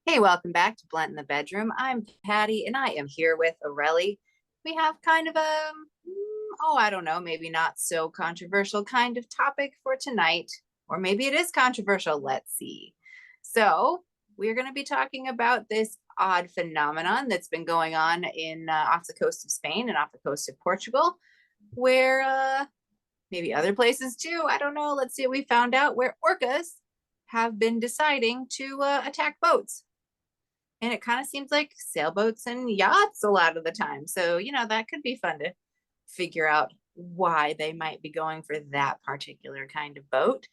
Hey, welcome back to Blunt in the Bedroom. I'm Patty and I am here with Aurelie. We have kind of a, I don't know, maybe not so controversial kind of topic for tonight, or maybe it is controversial. Let's see. So, we're going to be talking about this odd phenomenon that's been going on in off the coast of Spain and off the coast of Portugal, where maybe other places too. I don't know. Let's see what we found out where orcas have been deciding to attack boats, and it kind of seems like sailboats and yachts a lot of the time. So, that could be fun to figure out why they might be going for that particular kind of boat.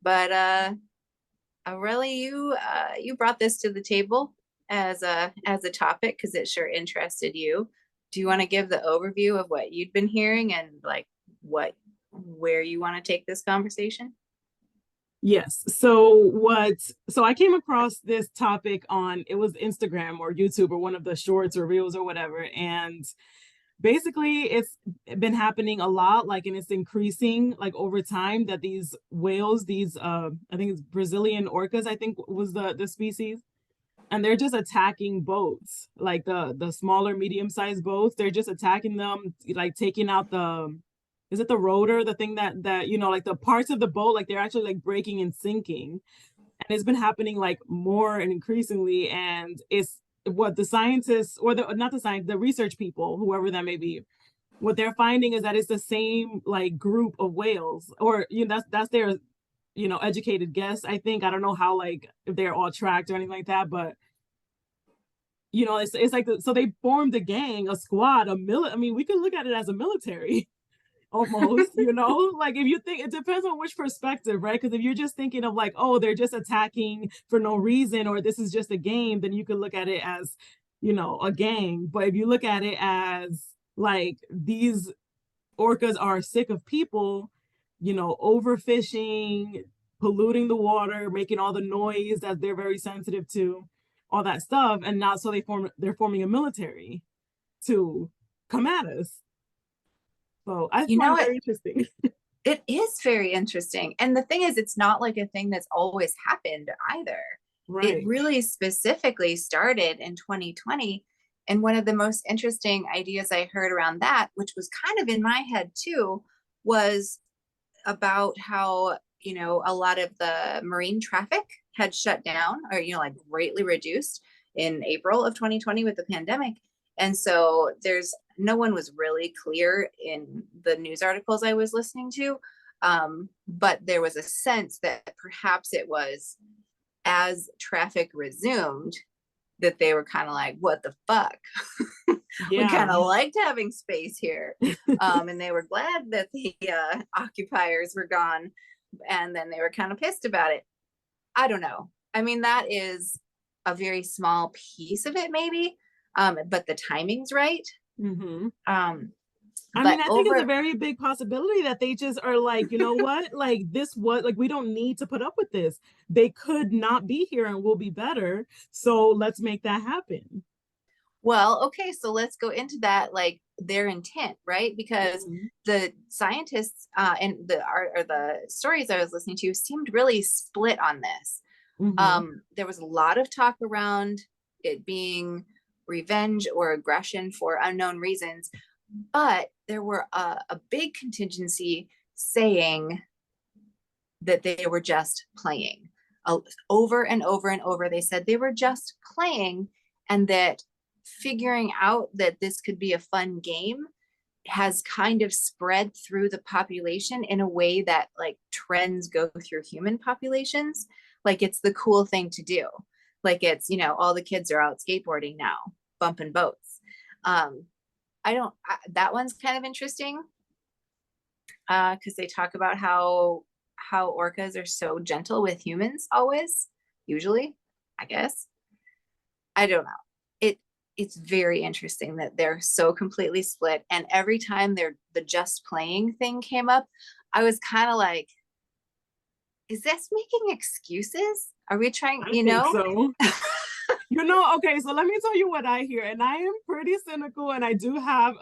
But Aurelie, you brought this to the table as a topic because it sure interested you. Do you want to give the overview of what you'd been hearing and like where you want to take this conversation? Yes. So I came across this topic on, it was Instagram or YouTube or one of the shorts or reels or whatever. And basically it's been happening a lot, like, and it's increasing like over time that these whales, I think it's Brazilian orcas, I think was the species. And they're just attacking boats, like the smaller, medium-sized boats. They're just attacking them, like taking out is it the rotor, the thing that like the parts of the boat, like they're actually like breaking and sinking. And it's been happening like more and increasingly. And it's what the scientists, or the not the science, the research people, whoever that may be, what they're finding is that it's the same like group of whales, or that's their educated guess. I think, I don't know how, like, if they're all tracked or anything like that, but it's like so they formed a gang, a squad, I mean, we could look at it as a military almost, like, if you think, it depends on which perspective, right? Because if you're just thinking of like, oh, they're just attacking for no reason, or this is just a game, then you could look at it as a gang. But if you look at it as like, these orcas are sick of people overfishing, polluting the water, making all the noise that they're very sensitive to, all that stuff, and now so they're forming a military to come at us. So I You find know it what? very interesting. It is very interesting. And the thing is, it's not like a thing that's always happened either. It Right. really specifically started in 2020. And one of the most interesting ideas I heard around that, which was kind of in my head too, was about how, a lot of the marine traffic had shut down or, like greatly reduced in April of 2020 with the pandemic. And so no one was really clear in the news articles I was listening to. But there was a sense that perhaps it was as traffic resumed that they were kind of like, what the fuck? We kind Yeah. of liked having space here. And they were glad that the occupiers were gone. And then they were kind of pissed about it. I don't know. I mean, that is a very small piece of it, maybe. But the timing's right. Hmm. Um, I but mean, I think it's a over, very big possibility that they just are like, you know what? Like, we don't need to put up with this. They could not be here and we'll be better. So let's make that happen. well, okay, so let's go into that, like their intent, right? Because Mhm. the scientists and the art or the stories I was listening to seemed really split on this. Mhm. There was a lot of talk around it being revenge or aggression for unknown reasons, but there were a big contingency saying that they were just playing. Over and over and over, they said they were just playing, and that figuring out that this could be a fun game has kind of spread through the population in a way that like trends go through human populations. Like it's the cool thing to do. Like it's, all the kids are out skateboarding now, bumping boats. Um, that one's kind of interesting because they talk about how orcas are so gentle with humans always, usually, I guess. I don't know. It it's very interesting that they're so completely split. And every time the just playing thing came up, I was kind of like, is this making excuses? Are we trying, I think so. Okay, so let me tell you what I hear. And I am pretty cynical, and I do have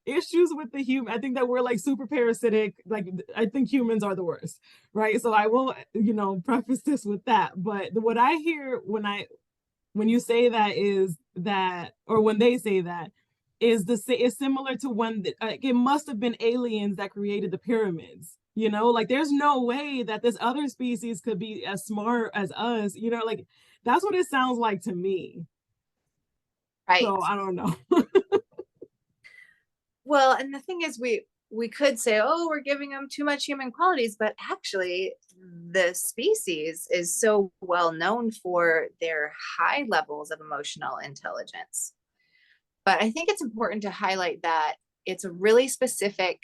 issues with the human. I think that we're like super parasitic. Like, I think humans are the worst, right? So I will, preface this with that. But what I hear when you say that, is that, or when they say that, is similar to when it must have been aliens that created the pyramids. You know, like there's no way that this other species could be as smart as us. You know, like that's what it sounds like to me. Right. So I don't know. Well, and the thing is, we could say, oh, we're giving them too much human qualities, but actually, the species is so well known for their high levels of emotional intelligence. But I think it's important to highlight that it's a really specific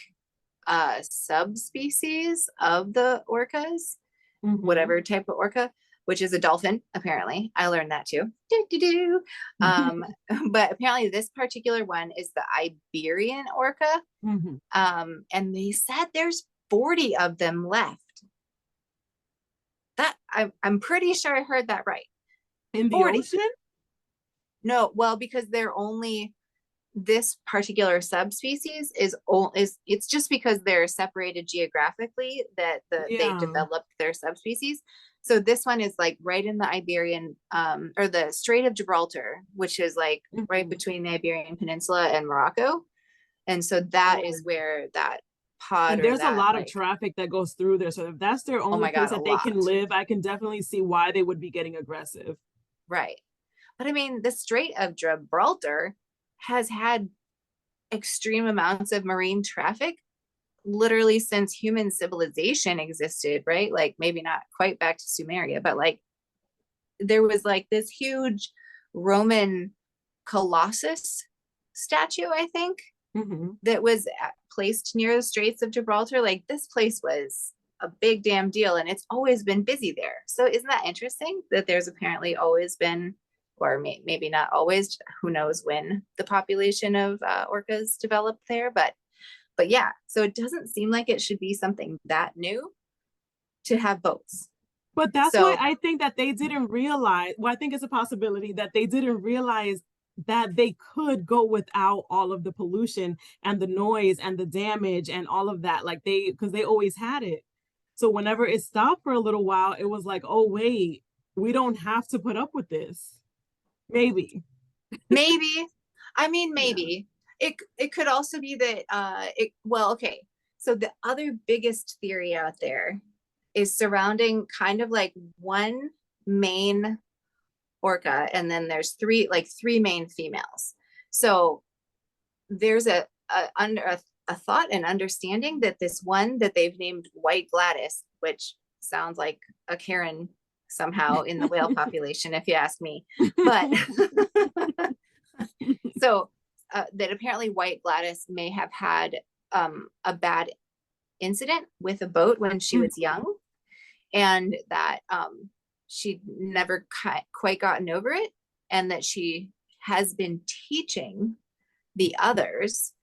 subspecies of the orcas, Mm-hmm. whatever type of orca, which is a dolphin, apparently. I learned that too. Do, do, do. Um, but apparently, this particular one is the Iberian orca. Mm-hmm. And they said there's 40 of them left. That I'm pretty sure I heard that right. In the 40. ocean? No, well, because they're only this particular subspecies is it's just because they're separated geographically that they Yeah. developed their subspecies. So this one is like right in the Iberian or the Strait of Gibraltar, which is like right Mm-hmm. between the Iberian Peninsula and Morocco. And so that is where that pod And or there's a that lot of like, traffic that goes through there. So if that's their oh only my place God, a that they can lot. live, I can definitely see why they would be getting aggressive. Right. But I mean, the Strait of Gibraltar has had extreme amounts of marine traffic literally since human civilization existed, right? Like maybe not quite back to Sumeria, but like there was like this huge Roman Colossus statue, I think, Mm-hmm. that was placed near the Straits of Gibraltar. Like this place was a big damn deal and it's always been busy there. So isn't that interesting that there's apparently always been, or maybe not always, who knows when the population of orcas developed there, but yeah, so it doesn't seem like it should be something that new to have boats. But that's why So I think that they didn't realize, well, I think it's a possibility that they didn't realize that they could go without all of the pollution and the noise and the damage and all of that. Like because they always had it. So whenever it stopped for a little while, it was like, oh, wait, we don't have to put up with this. Maybe. maybe, I mean, Yeah. maybe it could also be that it well, okay. So the other biggest theory out there is surrounding kind of like one main orca, and then there's three main females. So there's a thought and understanding that this one that they've named White Gladys, which sounds like a Karen somehow in the whale population, if you ask me. But so that apparently White Gladys may have had a bad incident with a boat when she was young, and that she'd never quite gotten over it, and that she has been teaching the others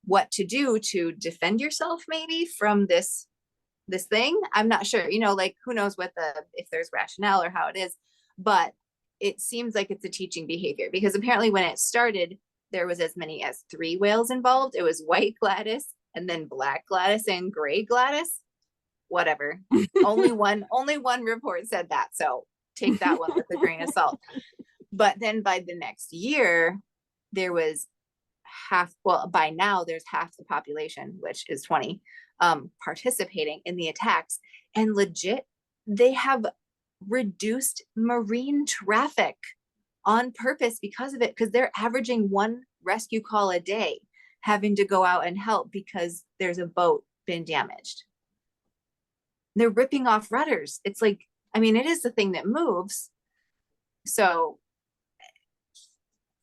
what to do to defend yourself maybe from this thing. I'm not sure, like who knows what if there's rationale or how it is, but it seems like it's a teaching behavior because apparently when it started there was as many as 3 whales involved. It was White Gladys and then Black Gladys and Gray Gladys, whatever. Only one report said that, so take that one with a grain of salt. But then by the next year there was by now there's half the population, which is 20, participating in the attacks. And legit, they have reduced marine traffic on purpose because of it, because they're averaging one rescue call a day having to go out and help because there's a boat been damaged. They're ripping off rudders. It's like, I mean, it is the thing that moves. So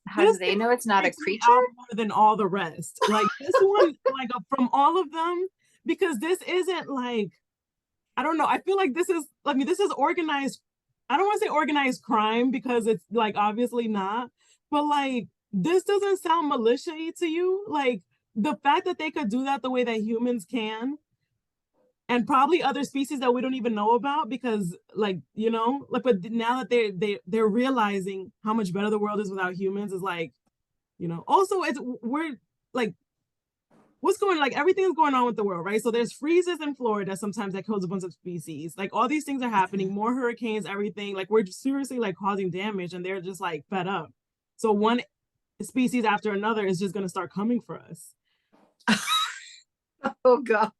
how do This they thing know it's not a freaks me creature? out more than all the rest. Like this one, like from all of them, because this isn't like, I don't know. I feel like this is, I mean, this is organized. I don't want to say organized crime because it's like obviously not, but like this doesn't sound malicious to you. Like the fact that they could do that the way that humans can, and probably other species that we don't even know about because like, like, but now that they're realizing how much better the world is without humans is like, also it's we're like what's going, like everything's going on with the world, right? So there's freezes in Florida sometimes that kills a bunch of species. Like all these things are happening, more hurricanes, everything. Like we're seriously like causing damage, and they're just like fed up. So one species after another is just going to start coming for us. Oh God.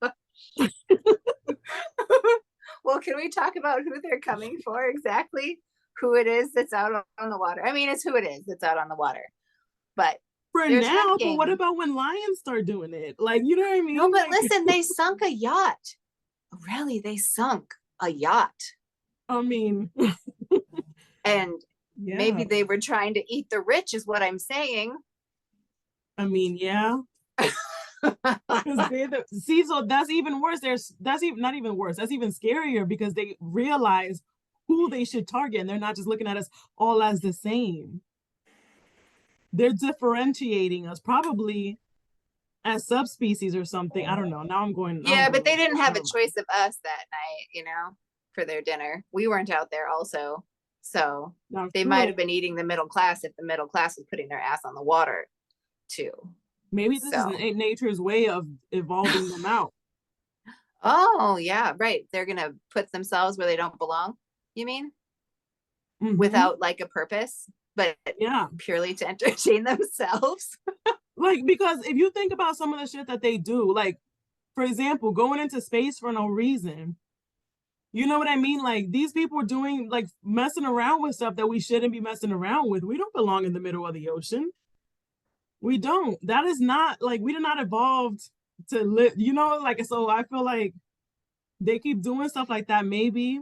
Well, can we talk about who they're coming for exactly? Who it is that's out on the water? I mean, it's who it is that's out on the water, but For they're now, but what attacking. about when lions start doing it? Like, you know what I No, mean? but Like, listen, they sunk a yacht. Really, they sunk a yacht. I mean, And yeah. maybe they were trying to eat the rich, is what I'm saying. I mean, yeah. Because they see, so that's even worse. That's even not even worse. That's even scarier because they realize who they should target, and they're not just looking at us all as the same. They're differentiating us, probably as subspecies or something. I don't know. Now I'm Yeah, but going they over didn't it. have a Never mind. choice of us that night, for their dinner. We weren't out there also. So That's they might true. have been eating the middle class if the middle class was putting their ass on the water too. Maybe this is So, nature's way of evolving them out. oh, yeah, right. They're going to put themselves where they don't belong, you mean? Mm-hmm. Without like a purpose, but Yeah. purely to entertain themselves. Like, because if you think about some of the shit that they do, like, for example, going into space for no reason. You know what I mean? Like these people are doing like messing around with stuff that we shouldn't be messing around with. We don't belong in the middle of the ocean. We don't. That is not like we did not evolved to live, like so I feel like they keep doing stuff like that. Maybe,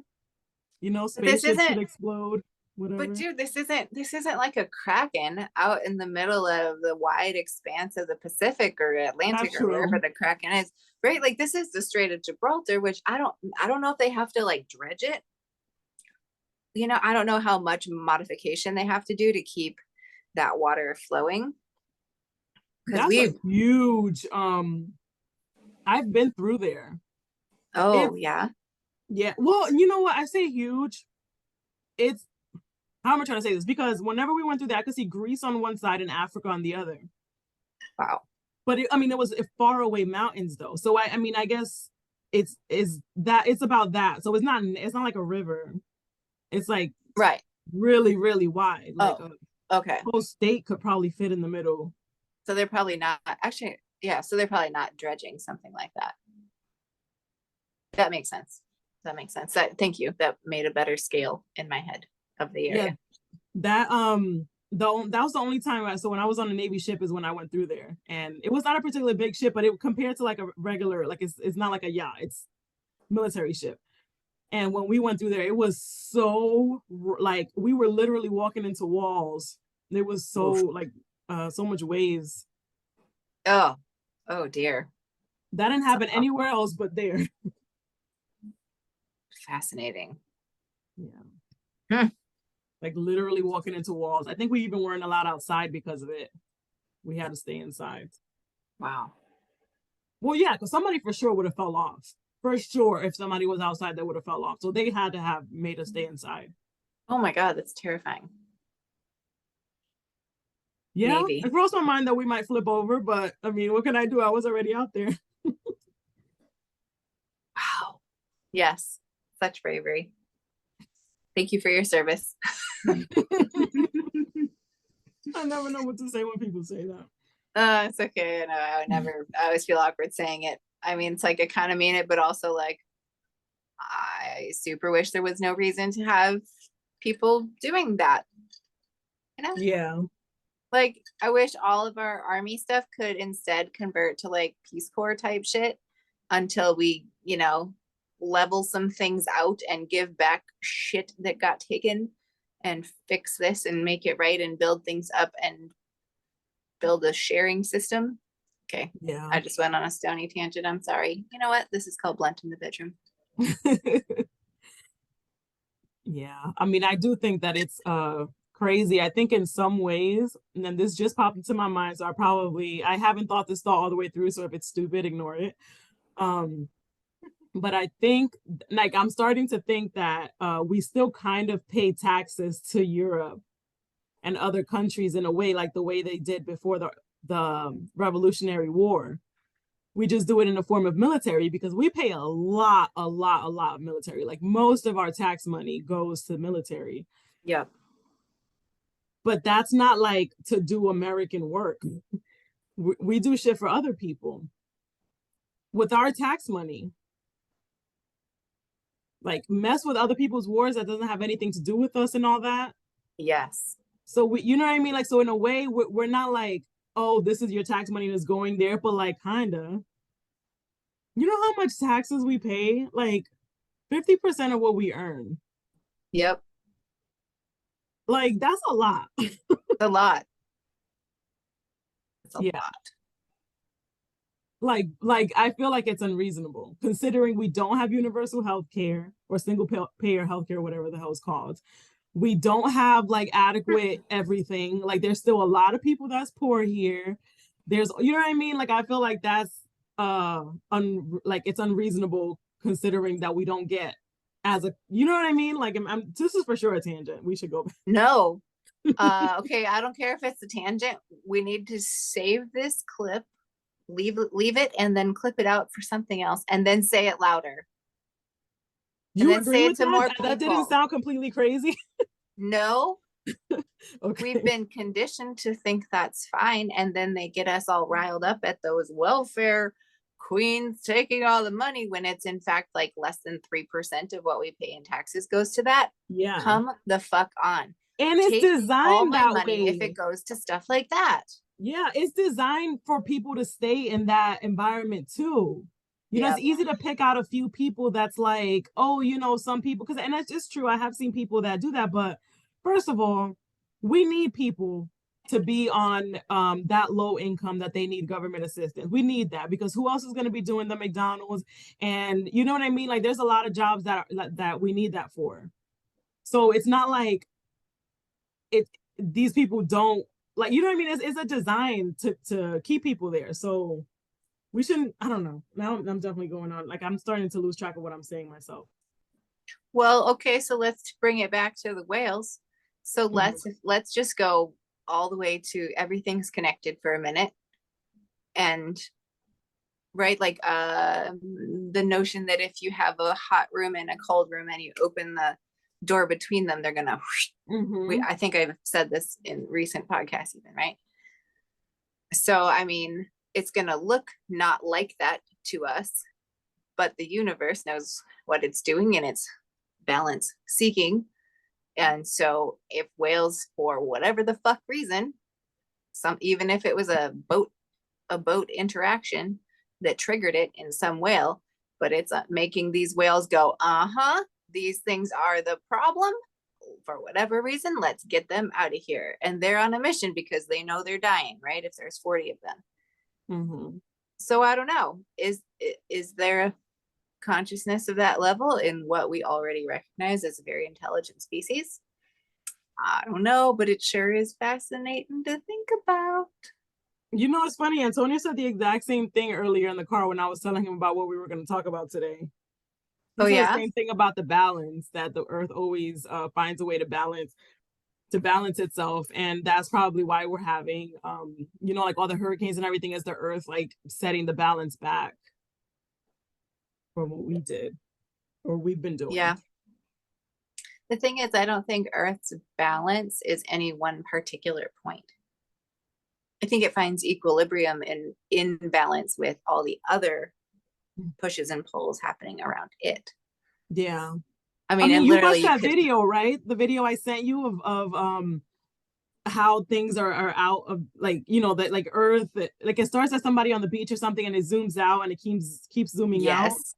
But this spaceships could isn't explode, but whatever. dude, this isn't like a kraken out in the middle of the wide expanse of the Pacific or That's Atlantic or wherever true. the kraken is. Right? Like this is the Strait of Gibraltar, which I don't know if they have to like dredge it. I don't know how much modification they have to do to keep that water flowing. Because That's a we huge I've been through there. Oh It's yeah. yeah. Well, you know what? I say huge. It's how am I trying to say this? Because whenever we went through that, I could see Greece on one side and Africa on the other. Wow. But I mean, it was far away mountains though. So I mean, I guess it's about that. So it's not like a river. It's like Right. really, really wide. Like Oh, a okay. whole state could probably fit in the middle. So they're probably not actually, yeah, so they're probably not dredging something like that. That makes sense. That makes sense. Thank you. That made a better scale in my head of the Yeah, area. that was the only time so when I was on a Navy ship is when I went through there. And it was not a particularly big ship, but it compared to like a regular, like it's not like a yacht, it's military ship. And when we went through there, it was so like we were literally walking into walls. There was Oof. so much waves. Oh, oh dear. That didn't So happen anywhere else but there. fascinating. Yeah. Hmm. Like literally walking into walls. I think we even weren't allowed outside because of it. We had to stay inside. Wow. Well, yeah, because somebody for sure would have fell off. For sure, if somebody was outside, they would have fell off. So they had to have made us stay inside. Oh my God, that's terrifying. Yeah, Navy. it crossed my mind that we might flip over, but I mean, what can I do? I was already out there. Wow. Yes. Such bravery. Thank you for your service. I never know what to say when people say that. It's okay. I always feel awkward saying it. I mean, it's like I kind of mean it, but also like I super wish there was no reason to have people doing that. You know, Yeah. like I wish all of our army stuff could instead convert to like Peace Corps type shit until we, level some things out and give back shit that got taken and fix this and make it right and build things up and build a sharing system. Okay. Yeah. I just went on a stony tangent. I'm sorry. You know what? This is called Blunt in the Bedroom. Yeah. I mean, I do think that it's crazy. I think in some ways, and then this just popped into my mind, so I haven't thought this thought all the way through, so if it's stupid, ignore it. Um, but I think like I'm starting to think that we still kind of pay taxes to Europe and other countries in a way like the way they did before the Revolutionary War. We just do it in the form of military because we pay a lot of military. Like most of our tax money goes to military. Yep. But that's not like to do American work. We do shit for other people with our tax money. Like mess with other people's wars that doesn't have anything to do with us and all that. Yes. So we, you know what I mean? Like, so in a way, we're not like, oh, this is your tax money that's going there, but like, kinda. You know how much taxes we pay? Like 50% of what we earn. Yep. Like, that's a lot. It's a lot. It's a Yeah. lot. Like I feel like it's unreasonable considering we don't have universal health care or single payer health care, whatever the hell it's called. We don't have like adequate everything. Like there's still a lot of people that's poor here. There's, you know what I mean? Like I feel like that's like it's unreasonable considering that we don't get as a, you know what I mean? Like this is for sure a tangent. We should go back. No. Okay, I don't care if it's a tangent. We need to save this clip, leave it, and then clip it out for something else, and then say it louder. And You then agree say it with to that? more That didn't people. sound completely crazy. No, Okay. we've been conditioned to think that's fine, and then they get us all riled up at those welfare queens taking all the money when it's in fact like less than 3% of what we pay in taxes goes to that. Yeah. Come the fuck on. And it's Take all designed my that money if way. it goes to stuff like that. Yeah, it's designed for people to stay in that environment too. You know, it's Yep. easy to pick out a few people that's like, oh, you know, some people, because, and that's just true. I have seen people that do that. But first of all, we need people to be on that low income that they need government assistance. We need that because who else is going to be doing the McDonald's? And you know what I mean? Like, there's a lot of jobs that we need that for. So it's not like it these people don't like, you know what I mean? It's a design to keep people there. So we shouldn't, I don't know. Now I'm definitely going on. Like I'm starting to lose track of what I'm saying myself. Well, okay, so let's bring it back to the whales. So Mhm. let's just go all the way to everything's connected for a minute. And right, like the notion that if you have a hot room and a cold room and you open the door between them, they're gonna Mhm. I think I've said this in recent podcasts even, right? So I mean, it's gonna look not like that to us, but the universe knows what it's doing and it's balance seeking. And so if whales, for whatever the fuck reason, even if it was a boat interaction that triggered it in some whale, but it's making these whales go, uh-huh, these things are the problem for whatever reason, let's get them out of here. And they're on a mission because they know they're dying, right? If there's 40 of them. Mhm. So I don't know. Is there a consciousness of that level in what we already recognize as a very intelligent species? I don't know, but it sure is fascinating to think about. You know, it's funny. Antonio said the exact same thing earlier in the car when I was telling him about what we were going to talk about today. He Oh said the yeah. same thing about the balance, that the earth always finds a way to balance itself, and that's probably why we're having you know, like all the hurricanes and everything is the earth like setting the balance back from what we did or we've been doing. Yeah. The thing is, I don't think Earth's balance is any one particular point. I think it finds equilibrium and in balance with all the other pushes and pulls happening around it. Yeah. I I mean, mean, and you literally watched you that could, video, right? The video I sent you of how things are out of, like, you know, that like Earth, like it starts as somebody on the beach or something and it zooms out and it keeps zooming out. yes.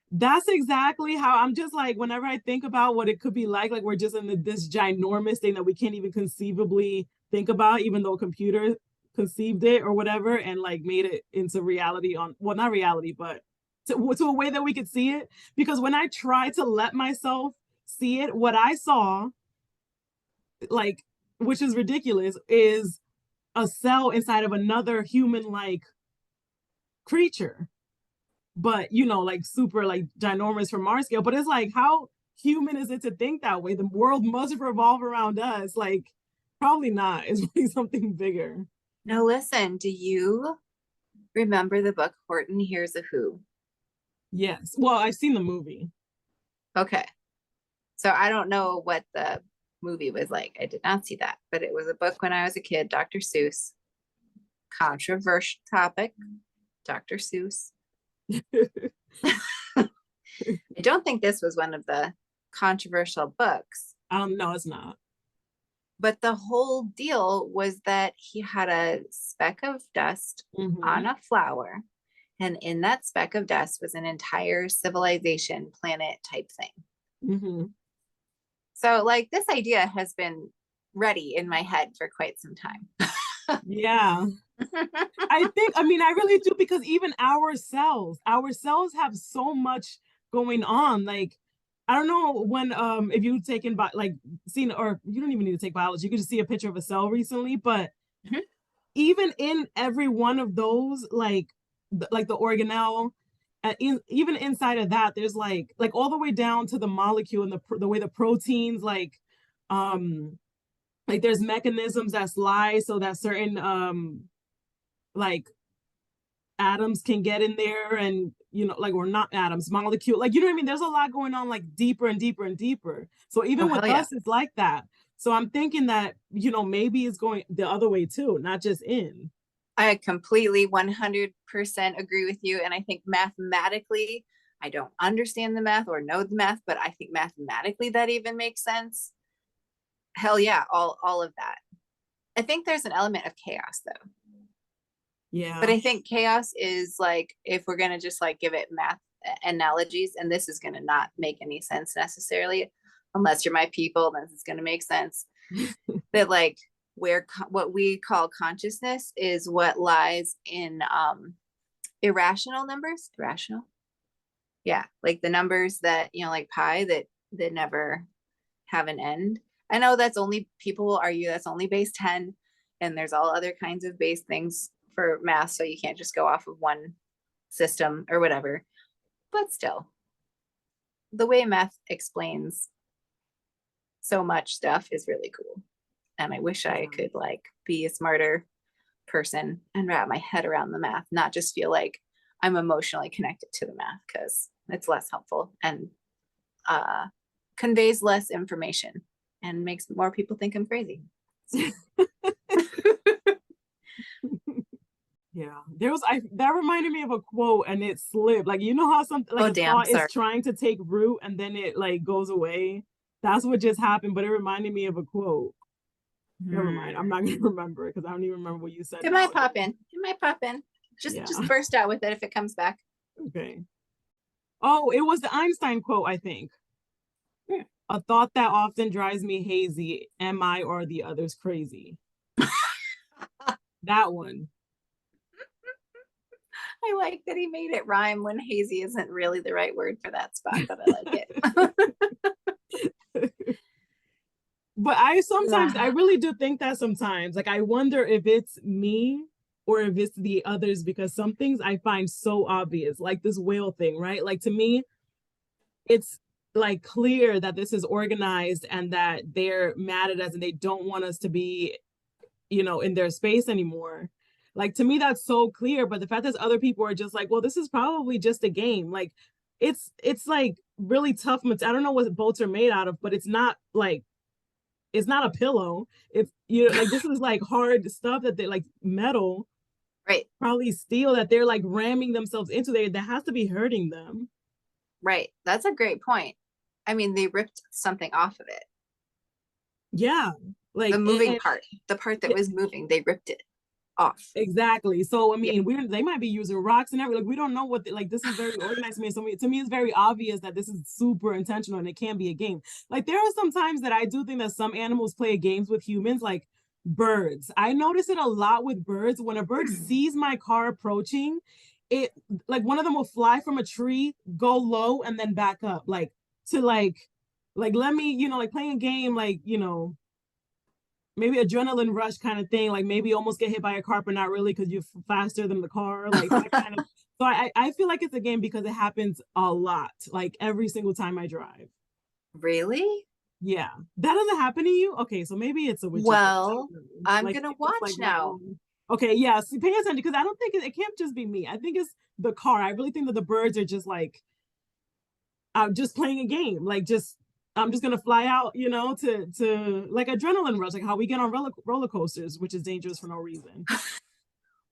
That's exactly how I'm just like, whenever I think about what it could be like we're just in this ginormous thing that we can't even conceivably think about, even though a computer conceived it or whatever and like made it into reality on, well, not reality, but to a way that we could see it. Because when I try to let myself see it, what I saw, like, which is ridiculous, is a cell inside of another human like creature, but you know, like super like ginormous from our scale. But it's like, how human is it to think that way? The world must revolve around us. Like, probably not. It's really something bigger. No, listen, do you Remember the book Horton Hears a Who? Yes. Well, I've seen the movie. Okay. So I don't know what the movie was like. I did not see that, but it was a book when I was a kid, Dr. Seuss. Controversial topic, Dr. Seuss. I don't think this was one of the controversial books, No, it's not. but the whole deal was that he had a speck of dust on Mm-hmm. a flower, and in that speck of dust was an entire civilization, planet type thing. Mm-hmm. So, like, this idea has been ready in my head for quite some time. Yeah. I mean, I really do because even ourselves have so much going on. Like, I don't know when if you've taken like seen, or you don't even need to take biology, you could just see a picture of a cell recently, but Mhm. even in every one of those, like the organelle, even inside of that, there's like all the way down to the molecule and the way the proteins um like there's mechanisms that lie so that certain like atoms can get in there, and like, or not atoms, molecule, like, you know what I mean, there's a lot going on, like deeper and deeper and deeper. So Oh, even hell with yeah. us it's like that. So I'm thinking that maybe it's going the other way too, not just in. I completely 100% agree with you. And I think mathematically, I don't understand the math or know the math, but I think mathematically that even makes sense. Hell yeah, all of that. I think there's an element of chaos though. But Yeah. I think chaos is like, if we're going to just like give it math analogies, and this is going to not make any sense necessarily, unless you're my people, then it's going to make sense. That like, where what we call consciousness is what lies in irrational numbers. Irrational, yeah, like the numbers that, like pi, that never have an end. I know that's only, people will argue that's only base 10, and there's all other kinds of base things for math, so you can't just go off of one system or whatever. But still, the way math explains so much stuff is really cool. And I wish I Yeah. could like be a smarter person and wrap my head around the math, not just feel like I'm emotionally connected to the math, because it's less helpful and uh, conveys less information and makes more people think I'm crazy. So. Yeah, there was I that reminded me of a quote and it slipped. Like, you know how something like Oh, a damn, thought is sorry. trying to take root and then it like goes away. That's what just happened, but it reminded me of a quote. Never mind. I'm not gonna remember it because I don't even remember what you said It might nowadays. pop in. It might pop in. Just Yeah. burst out with it if it comes back. Okay. Oh, it was the Einstein quote, I think. Hmm. A thought that often drives me hazy. Am I or the others crazy? That one. I like that he made it rhyme when hazy isn't really the right word for that spot, but I like it. But I Yeah. really do think that sometimes. Like, I wonder if it's me or if it's the others, because some things I find so obvious, like this whale thing, right? Like, to me, it's like clear that this is organized and that they're mad at us and they don't want us to be, in their space anymore. Like, to me, that's so clear. But the fact that other people are just like, well, this is probably just a game. Like, it's like really tough. I don't know what boats are made out of, but it's not a pillow. It's, like, this is like hard stuff that they like, metal, Right, probably steel, that they're like ramming themselves into there. That has to be hurting them. right. That's a great point. I mean, they ripped something off of it. Yeah. The Like, moving and part, the part that yeah, was moving, they ripped it off. exactly. So I Yeah. mean, they might be using rocks and everything. Like, we don't know what like, this is very organized to me. So to me, it's very obvious that this is super intentional and it can be a game. Like, there are some times that I do think that some animals play games with humans, like birds. I notice it a lot with birds. When a bird Hmm. sees my car approaching, it, like, one of them will fly from a tree, go low, and then back up, like, to like let me, like, playing a game, like, maybe adrenaline rush kind of thing, like maybe almost get hit by a car, but not really because you're faster than the car, like that kind of. So I feel like it's a game because it happens a lot, like every single time I drive. Really? Yeah, that doesn't happen to you. Okay, so maybe it's a witchy thing. I Well, don't know. I'm Like, gonna you just watch like now. randomly. Okay, yeah, see, pay attention because I don't think it can't just be me. I think it's the car. I really think that the birds are just like, I'm just playing a game. Like, just I'm just gonna fly out, to like adrenaline rush, like how we get on roller coasters, which is dangerous for no reason.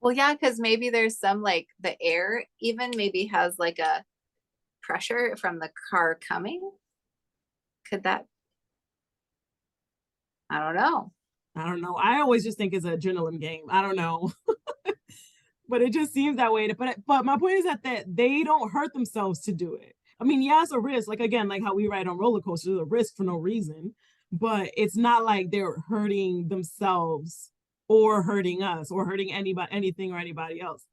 Well, yeah, because maybe there's some like the air even maybe has like a pressure from the car coming. Could that? I don't know. I don't know. I always just think it's an adrenaline game. I don't know, but it just seems that way. But my point is that they don't hurt themselves to do it. I mean, yeah, it's a risk. Like again, like how we ride on roller coasters, a risk for no reason. But it's not like they're hurting themselves or hurting us or hurting anybody, anything or anybody else.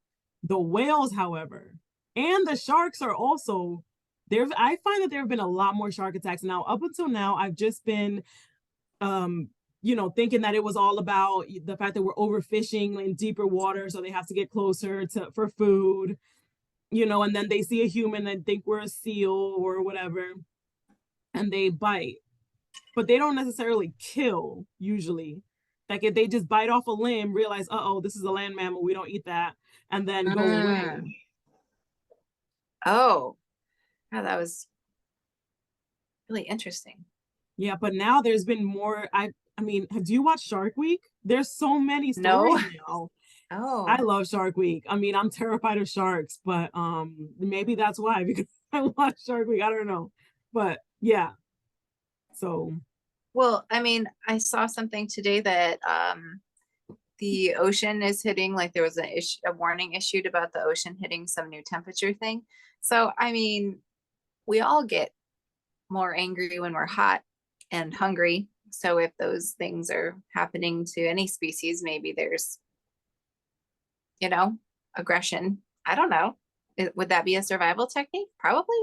The whales, however, and the sharks are also there. I find that there have been a lot more shark attacks now. Up until now, I've just been thinking that it was all about the fact that we're overfishing in deeper water, so they have to get closer to for food, and then they see a human and think we're a seal or whatever, and they bite, but they don't necessarily kill usually. Like if they just bite off a limb, realize, oh, this is a land mammal, we don't eat that, and then go Mm. away. Oh, yeah, that was really interesting. Yeah, but now there's been more. I mean, do you watch Shark Week? There's so many No. stories now. I Oh, love Shark Week. I mean, I'm terrified of sharks, but maybe that's why because I watch Shark Week. I don't know. But yeah. So well, I mean, I saw something today that the ocean is hitting, like there was a warning issued about the ocean hitting some new temperature thing. So, I mean, we all get more angry when we're hot and hungry. So if those things are happening to any species, maybe there's, you know, aggression. I don't know. Would that be a survival technique? Probably.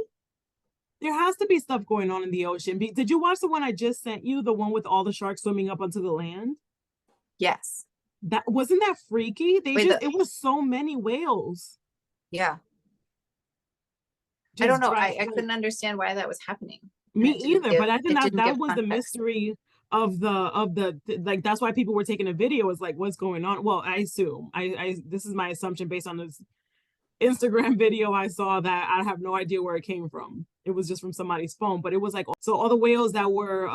there has to be stuff going on in the ocean. Did you watch the one I just sent you, the one with all the sharks swimming up onto the land? Yes. That wasn't that freaky? Wait, It was so many whales yeah. I don't just know. drive I like couldn't understand why that was happening. And me either, but I think it that didn't that give was the context. mystery of the like that's why people were taking a video is like what's going on. Well, I assume I this is my assumption based on this Instagram video I saw that I have no idea where it came from. It was just from somebody's phone, but it was like so all the whales that were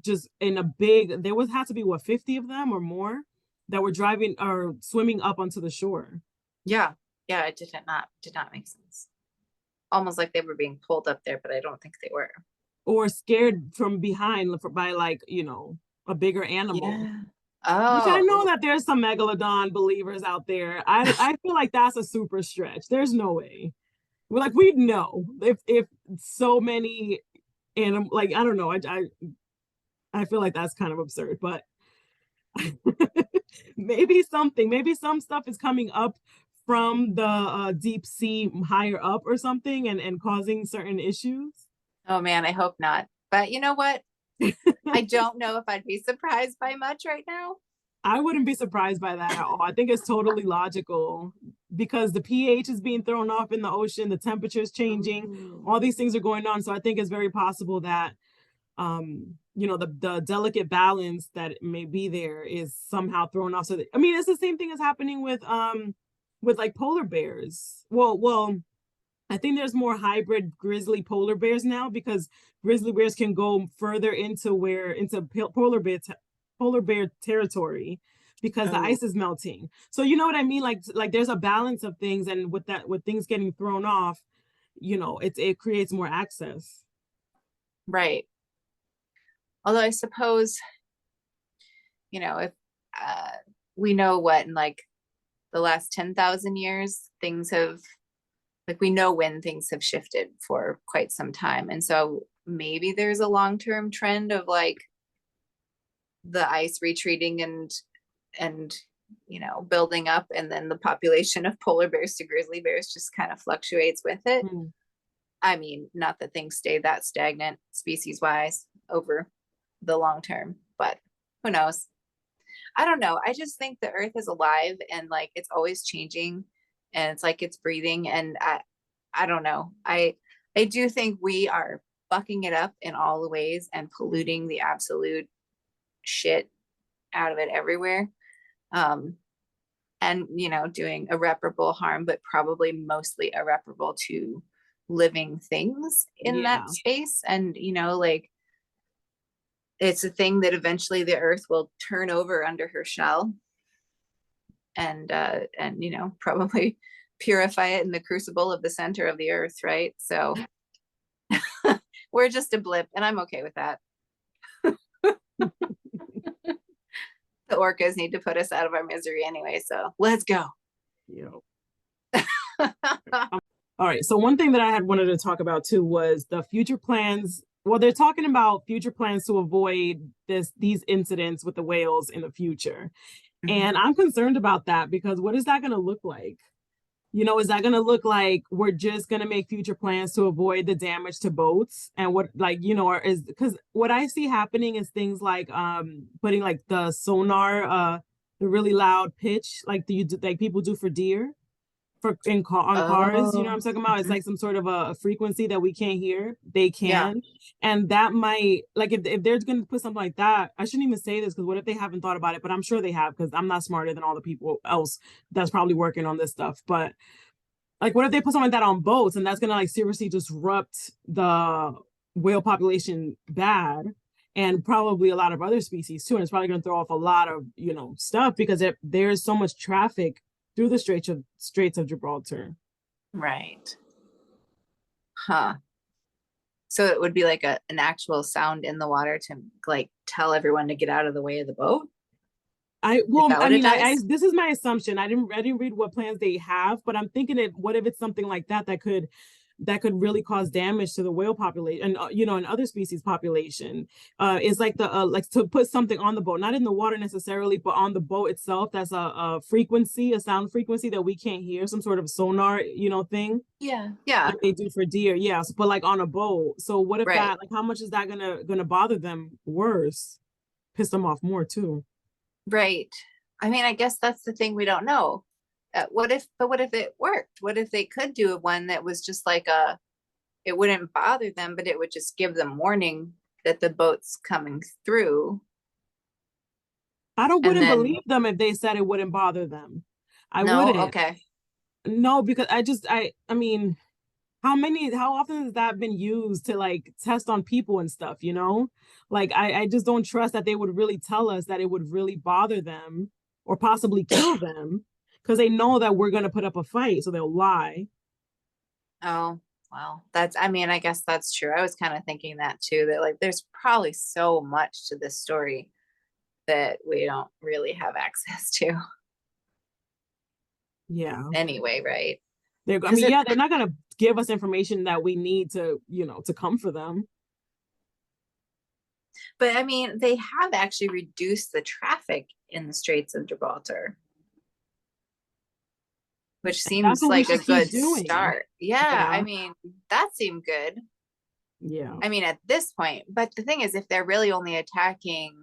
just in a big there was had to be what 50 of them or more that were driving or swimming up onto the shore Yeah. Yeah, it did not make sense. Almost like they were being pulled up there, but I don't think they were. or scared from behind by like, a bigger animal. Yeah. Which I Oh, know ooh. that there's some megalodon believers out there. I feel like that's a super stretch. There's no way. We're like we'd know if so many and like I don't know. I feel like that's kind of absurd, but maybe some stuff is coming up from the deep sea higher up or something and causing certain issues. Oh man, I hope not. But you know what? I don't know if I'd be surprised by much right now. I wouldn't be surprised by that at all. I think it's totally logical because the pH is being thrown off in the ocean, the temperature is changing, Ooh. all these things are going on. So I think it's very possible that the delicate balance that may be there is somehow thrown off. So I mean, it's the same thing as happening with like polar bears. Well, I think there's more hybrid grizzly polar bears now because grizzly bears can go further into polar bear territory because the Oh, ice is melting. So you know what I mean? Like there's a balance of things, and with things getting thrown off, it creates more access. right. Although I suppose, if uh, we know what in like the last 10,000 years, things have, like, we know when things have shifted for quite some time. And so maybe there's a long-term trend of like the ice retreating and building up, and then the population of polar bears to grizzly bears just kind of fluctuates with it. Hmm. I mean, not that things stay that stagnant species wise over the long term, but who knows? I don't know. I just think the earth is alive and like it's always changing, and it's like it's breathing, and I don't know. I do think we are bucking it up in all the ways and polluting the absolute shit out of it everywhere. Um and, doing irreparable harm, but probably mostly irreparable to living things in Yeah. that space. And, like, it's a thing that eventually the earth will turn over under her shell, and probably purify it in the crucible of the center of the earth, right? So we're just a blip, and I'm okay with that. The orcas need to put us out of our misery anyway, so let's go. Yeah. All right. So one thing that I had wanted to talk about too was the future plans. Well, they're talking about future plans to avoid these incidents with the whales in the future. And I'm concerned about that because what is that going to look like? Is that going to look like we're just going to make future plans to avoid the damage to boats? And what, like, or is, because what I see happening is things like putting like the sonar, the really loud pitch, like like people do for deer on cars, you know what I'm Oh, talking about? It's like some sort of a frequency that we can't hear. They yeah. can. And that might, like, if they're going to put something like that, I shouldn't even say this because what if they haven't thought about it? But I'm sure they have because I'm not smarter than all the people else that's probably working on this stuff. But like, what if they put something like that on boats and that's going to like seriously disrupt the whale population bad? And probably a lot of other species too. And it's probably going to throw off a lot of, stuff because there's so much traffic through the Straits of Gibraltar. Right. Huh. So it would be like an actual sound in the water to like tell everyone to get out of the way of the boat. Is that I what it mean, does? this is my assumption. I didn't read what plans they have, but I'm thinking what if it's something like that could really cause damage to the whale population and and other species population. Is like the like to put something on the boat, not in the water necessarily, but on the boat itself. That's a frequency, a sound frequency that we can't hear, some sort of sonar, thing Yeah. Yeah. like they do for deer. Yes, but like on a boat. So what if Right. that, like, how much is that gonna bother them worse, piss them off more too? Right. I mean, I guess that's the thing we don't know. What if it worked? What if they could do one that was just like it wouldn't bother them, but it would just give them warning that the boat's coming through. I don't And wouldn't then, believe them if they said it wouldn't bother them. I no, wouldn't. okay. No, because I mean, how often has that been used to like test on people and stuff, Like I just don't trust that they would really tell us that it would really bother them or possibly kill them because they know that we're gonna put up a fight, so they'll lie. Oh, well, I mean, I guess that's true. I was kind of thinking that too, that like there's probably so much to this story that we don't really have access to Yeah. anyway, right? I Because mean, it, yeah, they're not gonna give us information that we need to, to come for them. but I mean, they have actually reduced the traffic in the Straits of Gibraltar, which That's seems what we like a should keep good doing. start. Yeah, I Yeah. mean, that seemed good. Yeah. I mean, at this point, but the thing is, if they're really only attacking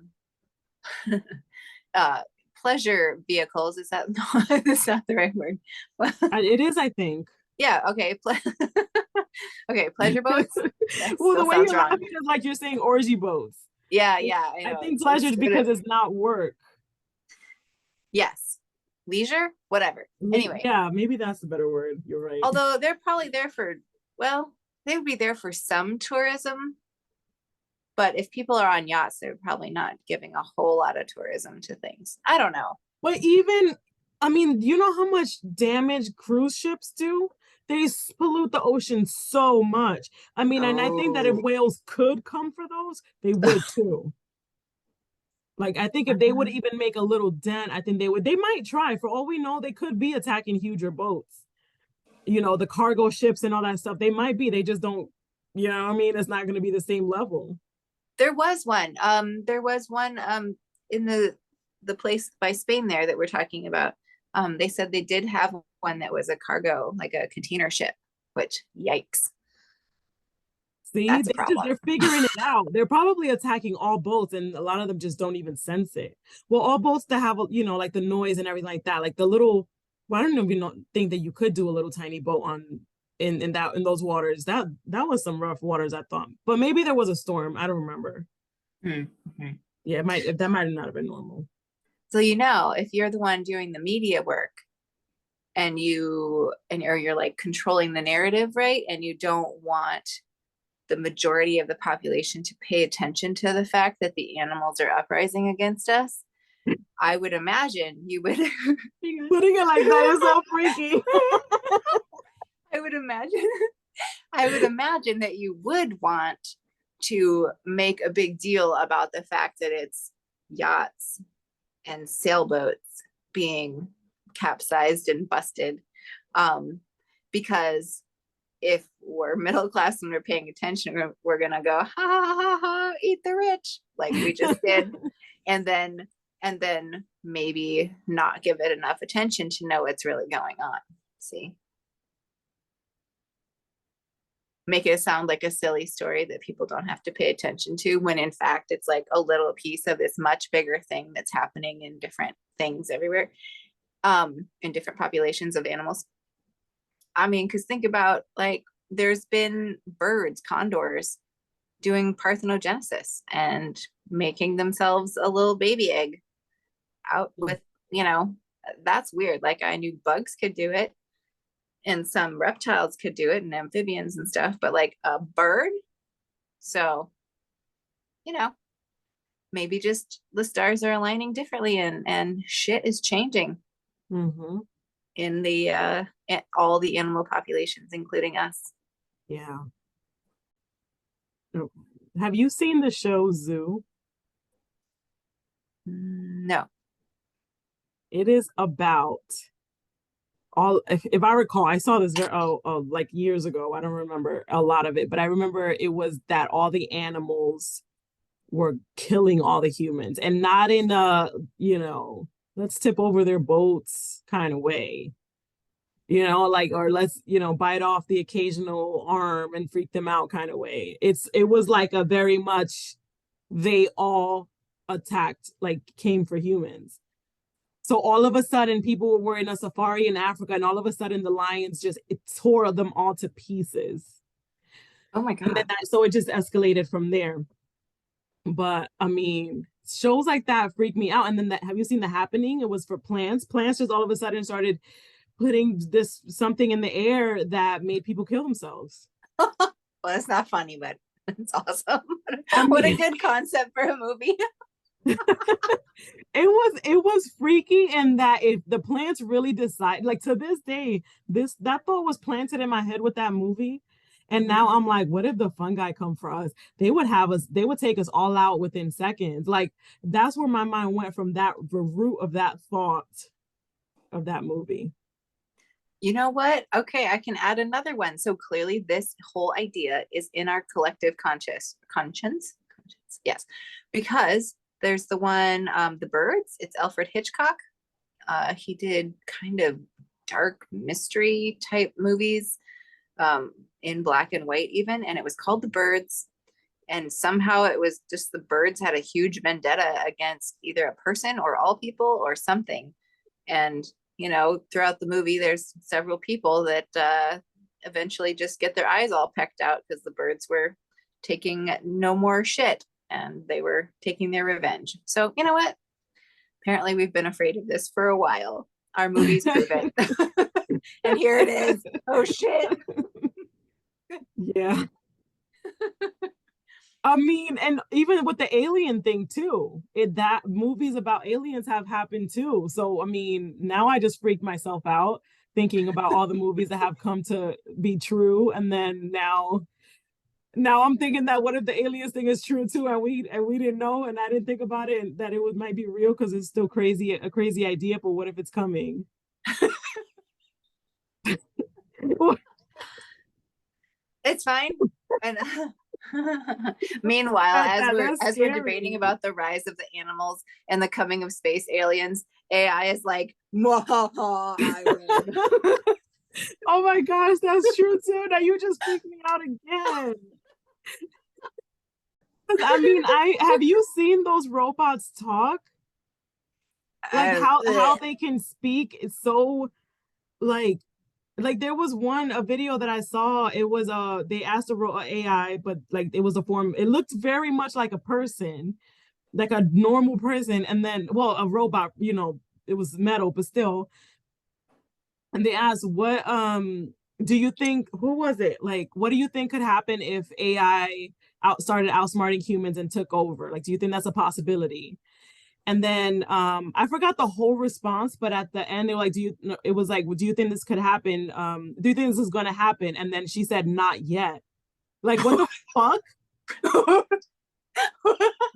uh pleasure vehicles, is that no, that's not the right word. It is, I think. Yeah, okay. Okay, pleasure boats. That Well, the still way sounds you're wrong. laughing is like you're saying orgy boats. Yeah, yeah, I I know. think pleasure is But because it's not work. yes. Leisure, whatever. Anyway, Yeah, maybe that's the better word. You're right. although they're probably there for, well, they would be there for some tourism, but if people are on yachts, they're probably not giving a whole lot of tourism to things. I don't know. But even, I mean, you know how much damage cruise ships do? They pollute the ocean so much. I mean, and I think that if Oh. whales could come for those, they would too. Like, I think if they would Mhm. even make a little dent, I think they would. They might try. For all we know, they could be attacking huger boats. The cargo ships and all that stuff. They might be. They just don't, what I mean? It's not going to be the same level. There was one. There was one in the place by Spain there that we're talking about. They said they did have one that was a cargo, like a container ship, which yikes, See, that's a problem. they're figuring it out. They're probably attacking all boats, and a lot of them just don't even sense it. Well, all boats that have, like the noise and everything like that, like the little. Well, I don't even think that you could do a little tiny boat on in those waters. That was some rough waters, I thought. But maybe there was a storm. I don't remember. Mm-hmm. Yeah, that might not have been normal. So, if you're the one doing the media work or you're like controlling the narrative, right? And you don't want the majority of the population to pay attention to the fact that the animals are uprising against us, I would imagine you would. Putting it like that is so freaky. I would imagine. I would imagine that you would want to make a big deal about the fact that it's yachts and sailboats being capsized and busted. Because if we're middle class and we're paying attention, we're gonna go, ha ha ha ha, eat the rich, like we just did. And then maybe not give it enough attention to know what's really going on. See? Make it sound like a silly story that people don't have to pay attention to, when in fact it's like a little piece of this much bigger thing that's happening in different things everywhere, in different populations of animals. I mean, because think about, like, there's been birds, condors, doing parthenogenesis and making themselves a little baby egg out with, that's weird. Like, I knew bugs could do it and some reptiles could do it and amphibians and stuff, but like a bird. So, maybe just the stars are aligning differently, and shit is changing Mm-hmm. in all the animal populations, including us. Yeah. Have you seen the show Zoo? No. It is about all, if I recall, I saw this very like years ago. I don't remember a lot of it, but I remember it was that all the animals were killing all the humans, and not in a, let's tip over their boats kind of way. Like, or let's, bite off the occasional arm and freak them out kind of way. It was like a very much, they all attacked, like came for humans. So all of a sudden, people were in a safari in Africa, and all of a sudden, the lions just, it tore them all to pieces. Oh my And then God. so it just escalated from there. But I mean, shows like that freak me out. And then have you seen The Happening? It was for plants. Plants just all of a sudden started putting this something in the air that made people kill themselves. Well, it's not funny, but it's awesome. I What a mean, good concept for a movie. it was freaky, and that if the plants really decide, like, to this day, that thought was planted in my head with that movie. And now I'm like, what if the fungi come for us? They would take us all out within seconds. Like, that's where my mind went from, the root of that thought of that movie. You know what? Okay, I can add another one. So clearly, this whole idea is in our collective conscience. Yes, because there's the one, The Birds. It's Alfred Hitchcock. He did kind of dark mystery type movies, in black and white even, and it was called The Birds. And somehow it was just the birds had a huge vendetta against either a person or all people or something. And throughout the movie, there's several people that eventually just get their eyes all pecked out because the birds were taking no more shit and they were taking their revenge. So, you know what? Apparently, we've been afraid of this for a while. Our movies prove it. And here it is. Oh, shit. Yeah. I mean, and even with the alien thing too, that movies about aliens have happened too. So I mean, now I just freaked myself out thinking about all the movies that have come to be true, and then now I'm thinking that what if the aliens thing is true too, and we didn't know, and I didn't think about it, and that might be real because it's still a crazy idea. But what if it's coming? It's fine. And meanwhile, That's as we're debating scary. about the rise of the animals and the coming of space aliens, AI is like, I win. Oh my gosh, that's true too. Now you just freaked me out again. I mean, I have you seen those robots talk? Like how they can speak? It's so, like there was a video that I saw. It was they asked a AI, but like it was a form. It looked very much like a person, like a normal person, and then, well, a robot, it was metal, but still. And they asked, what do you think, who was it? Like, what do you think could happen if AI started outsmarting humans and took over? Like, do you think that's a possibility? And then I forgot the whole response, but at the end they were like, it was like, well, do you think this could happen? Do you think this is gonna happen? And then she said, not yet. Like, what the fuck?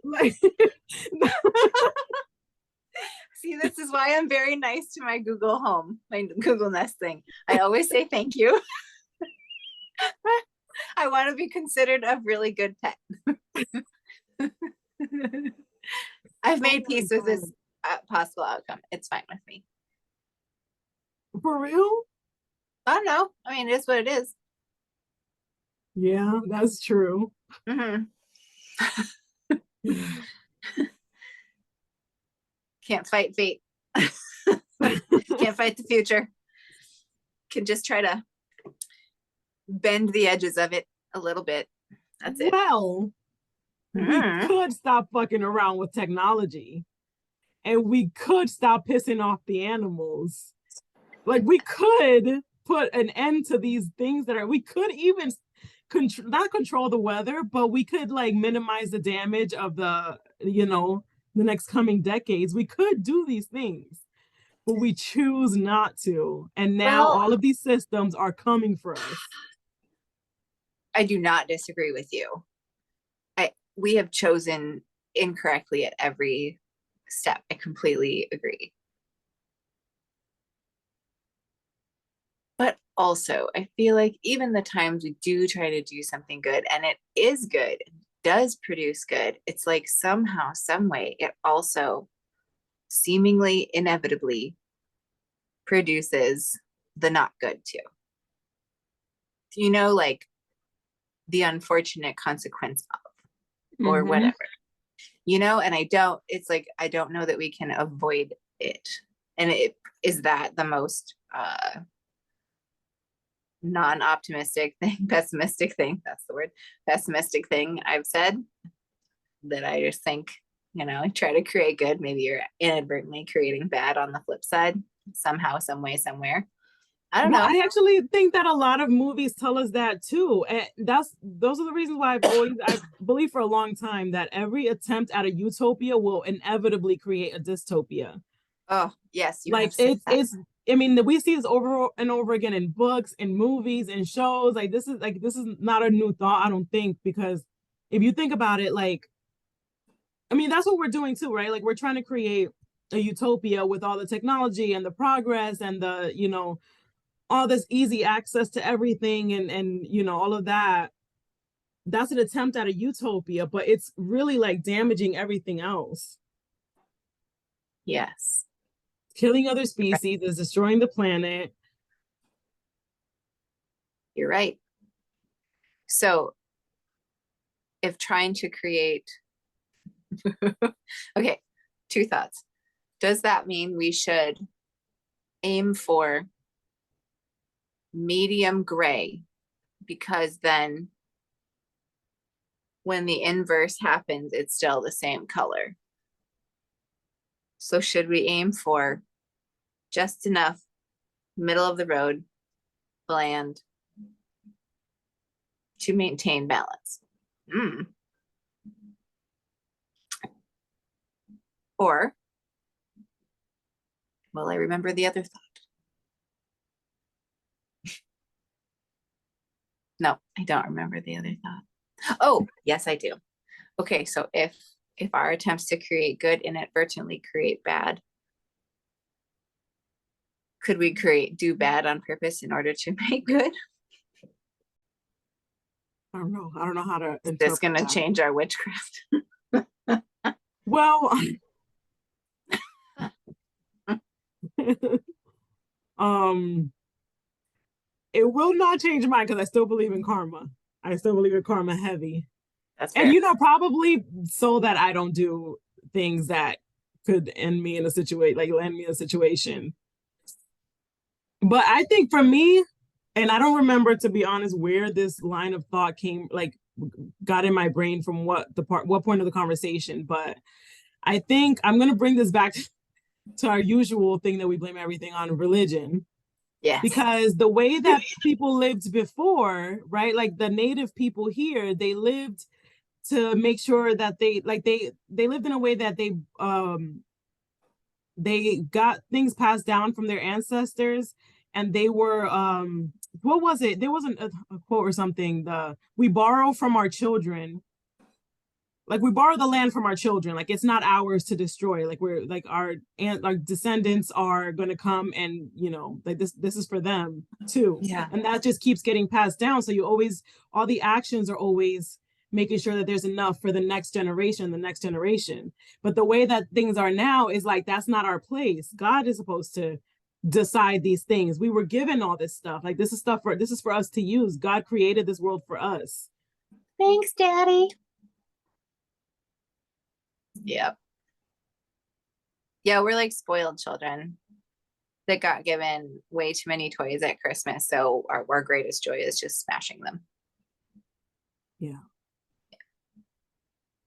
Like, See, this is why I'm very nice to my Google Home, my Google Nest thing. I always say thank you. I want to be considered a really good pet. I've made peace with this possible outcome. It's fine with me. For real? I don't know. I mean, it is what it is. Yeah, that's true. Mm-hmm. Can't fight fate. Can't fight the future. Can just try to bend the edges of it a little bit. That's it. Well, we could stop fucking around with technology, and we could stop pissing off the animals. Like, we could put an end to these things we could even not control the weather, but we could like minimize the damage of the next coming decades. We could do these things, but we choose not to. And now all of these systems are coming for us. I do not disagree with you. We have chosen incorrectly at every step. I completely agree. But also, I feel like even the times we do try to do something good and it is good, it does produce good, it's like somehow, some way, it also seemingly inevitably produces the not good too. Like the unfortunate consequence of, or whatever. And it's like, I don't know that we can avoid it. And is that the most non-optimistic thing, pessimistic thing, that's the word, pessimistic thing I've said, that I just think, try to create good, maybe you're inadvertently creating bad on the flip side, somehow, some way, somewhere. I don't know. I actually think that a lot of movies tell us that too. And those are the reasons why I believe for a long time that every attempt at a utopia will inevitably create a dystopia. Oh, yes. Like it's I mean, we see this over and over again in books, in movies, in shows. Like this is not a new thought, I don't think, because if you think about it, like, I mean, that's what we're doing too, right? Like, we're trying to create a utopia with all the technology and the progress and the, all this easy access to everything and all of that. That's an attempt at a utopia, but it's really like damaging everything else. Yes. Killing other species is destroying the planet. You're right. So if trying to create okay, two thoughts. Does that mean we should aim for medium gray, because then when the inverse happens, it's still the same color? So should we aim for just enough middle of the road, bland, to maintain balance? Or will I remember the other thought? No, I don't remember the other thought. Oh, yes, I do. Okay, so if our attempts to create good inadvertently create bad, could we do bad on purpose in order to make good? I don't know how to. That's going to change our witchcraft. Well, it will not change mine because I still believe in karma. I still believe in karma heavy. That's fair. And probably so that I don't do things that could end me in a situation, like land me in a situation. But I think for me, and I don't remember, to be honest, where this line of thought got in my brain from what point of the conversation, but I think I'm going to bring this back to our usual thing that we blame everything on, religion. Yes. Because the way that people lived before, right? Like the native people here, they lived to make sure that they lived in a way that they got things passed down from their ancestors, and they were what was it? There wasn't a quote or something. The we borrow from our children, like we borrow the land from our children, like it's not ours to destroy, like we're like our descendants are going to come, and like this is for them too, Yeah. and that just keeps getting passed down. So you always, all the actions are always making sure that there's enough for the next generation. But the way that things are now is like, that's not our place. God is supposed to decide these things. We were given all this stuff, like this is for us to use. God created this world for us. Thanks, Daddy. Yep. Yeah, we're like spoiled children that got given way too many toys at Christmas. So our greatest joy is just smashing them. Yeah.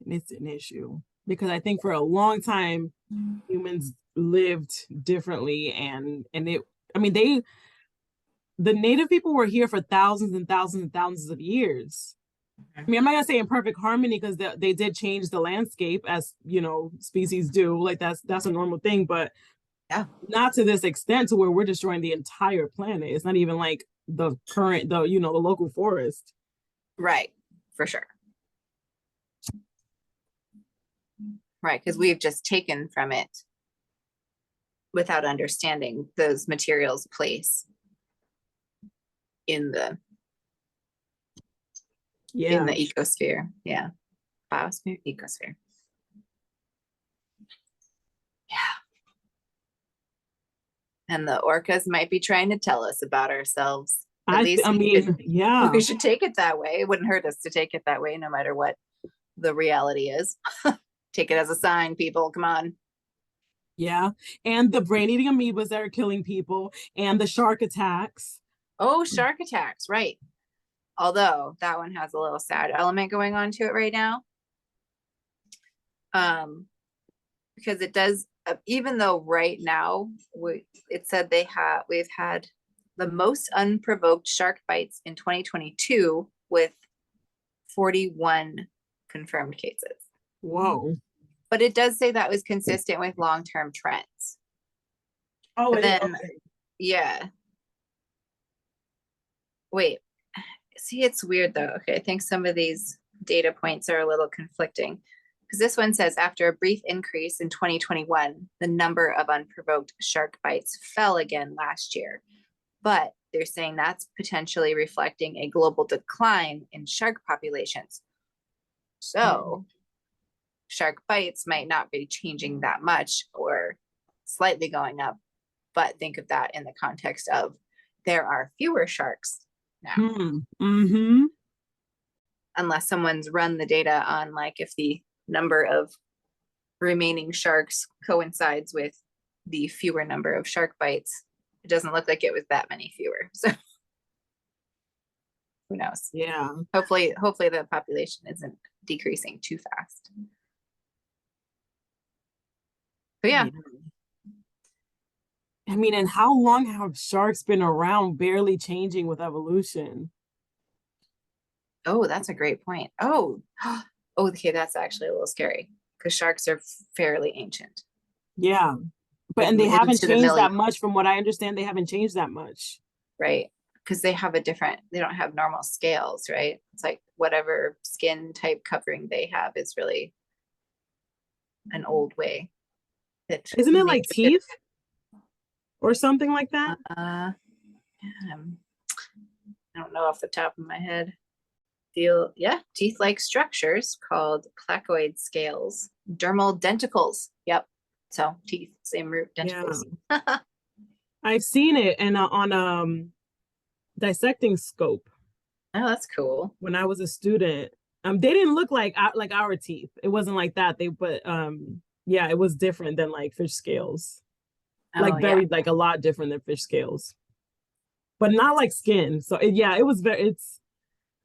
And it's an issue because I think for a long time humans lived differently, and it, I mean, the native people were here for thousands and thousands and thousands of years. I mean, I'm not gonna say in perfect harmony because they did change the landscape, as species do. Like that's a normal thing, but Yeah. not to this extent to where we're destroying the entire planet. It's not even like the local forest. Right. For sure. Right. Because we've just taken from it without understanding those materials' place in the Yeah. ecosphere. Yeah. Biosphere, ecosphere. Yeah. And the orcas might be trying to tell us about ourselves. At least I mean, yeah. we should take it that way. It wouldn't hurt us to take it that way, no matter what the reality is. Take it as a sign, people. Come on. Yeah. And the brain eating amoebas that are killing people, and the shark attacks. Oh, shark attacks, right. Although that one has a little sad element going on to it right now. Because it does, even though right now it said we've had the most unprovoked shark bites in 2022 with 41 confirmed cases. Whoa. But it does say that was consistent with long-term trends. Oh, But it is. then, Okay. yeah. Wait, see, it's weird though. Okay, I think some of these data points are a little conflicting because this one says after a brief increase in 2021, the number of unprovoked shark bites fell again last year. But they're saying that's potentially reflecting a global decline in shark populations. So shark bites might not be changing that much or slightly going up, but think of that in the context of there are fewer sharks now. Mm-hmm. Unless someone's run the data on like if the number of remaining sharks coincides with the fewer number of shark bites. It doesn't look like it was that many fewer. So who knows? Yeah. Hopefully the population isn't decreasing too fast. But yeah. I mean, and how long have sharks been around, barely changing with evolution? Oh, that's a great point. Oh, okay, that's actually a little scary because sharks are fairly ancient. Yeah. But Like and they haven't into the changed that million, much from what I understand. They haven't changed that much. right? Because they don't have normal scales, right? It's like whatever skin type covering they have is really an old way that Isn't it like makes it. teeth or something like that? I don't know off the top of my head. Teeth-like structures called placoid scales, dermal denticles. Yep. So teeth, same root, denticles. Yeah. I've seen it and on dissecting scope Oh, that's cool. when I was a student. They didn't look like our teeth. It wasn't like that. But yeah, it was different than like fish scales. Like Oh yeah. very like a lot different than fish scales. But not like skin. So yeah, it's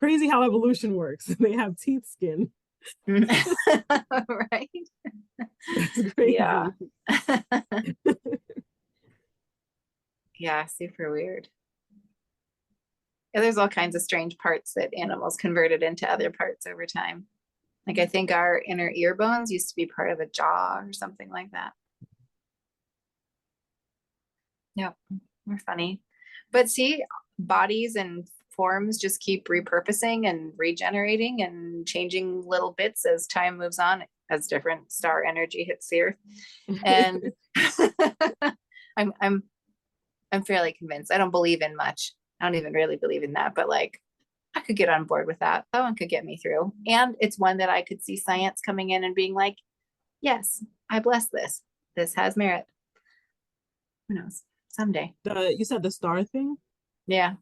crazy how evolution works. They have teeth skin. Right? That's Yeah. crazy. Yeah, super weird. Yeah, there's all kinds of strange parts that animals converted into other parts over time. Like I think our inner ear bones used to be part of a jaw or something like that. Yep, we're funny. But see, bodies and forms just keep repurposing and regenerating and changing little bits as time moves on, as different star energy hits the earth. And I'm I'm I'm fairly convinced. I don't believe in much. I don't even really believe in that, but like I could get on board with that. That one could get me through. And it's one that I could see science coming in and being like, yes, I bless this. This has merit. Who knows? Someday. You said the star thing, Yeah.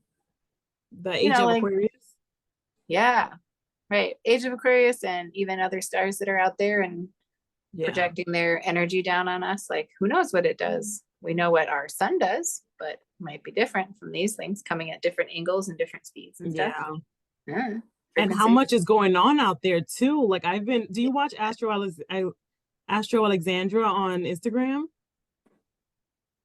the age of Like, Aquarius. yeah, right. Age of Aquarius and even other stars that are out there and Yeah, projecting their energy down on us. Like, who knows what it does? We know what our sun does, but it might be different from these things coming at different angles and different speeds and stuff. yeah. Yeah. And how Frequency. much is going on out there too? Like do you watch Astro Alexandra on Instagram?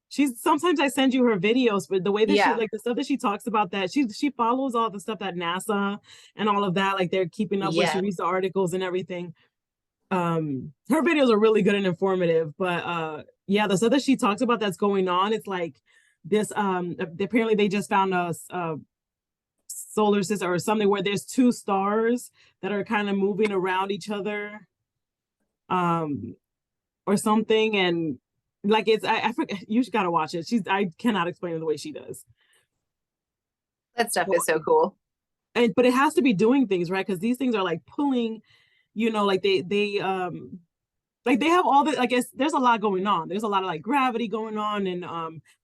She's sometimes I send you her videos, but the way that she Yeah. like the stuff that she talks about that she follows all the stuff that NASA and all of that, like they're keeping up with. She Yeah. reads the articles and everything. Her videos are really good and informative, but yeah, the stuff that she talks about that's going on, it's like this apparently they just found a solar system or something where there's two stars that are kind of moving around each other um or something, and like I forget, you just gotta watch it. I cannot explain it the way she does. That stuff Well, is so cool. and but it has to be doing things right, because these things are like pulling, like they have all the, I guess there's a lot going on. There's a lot of like gravity going on and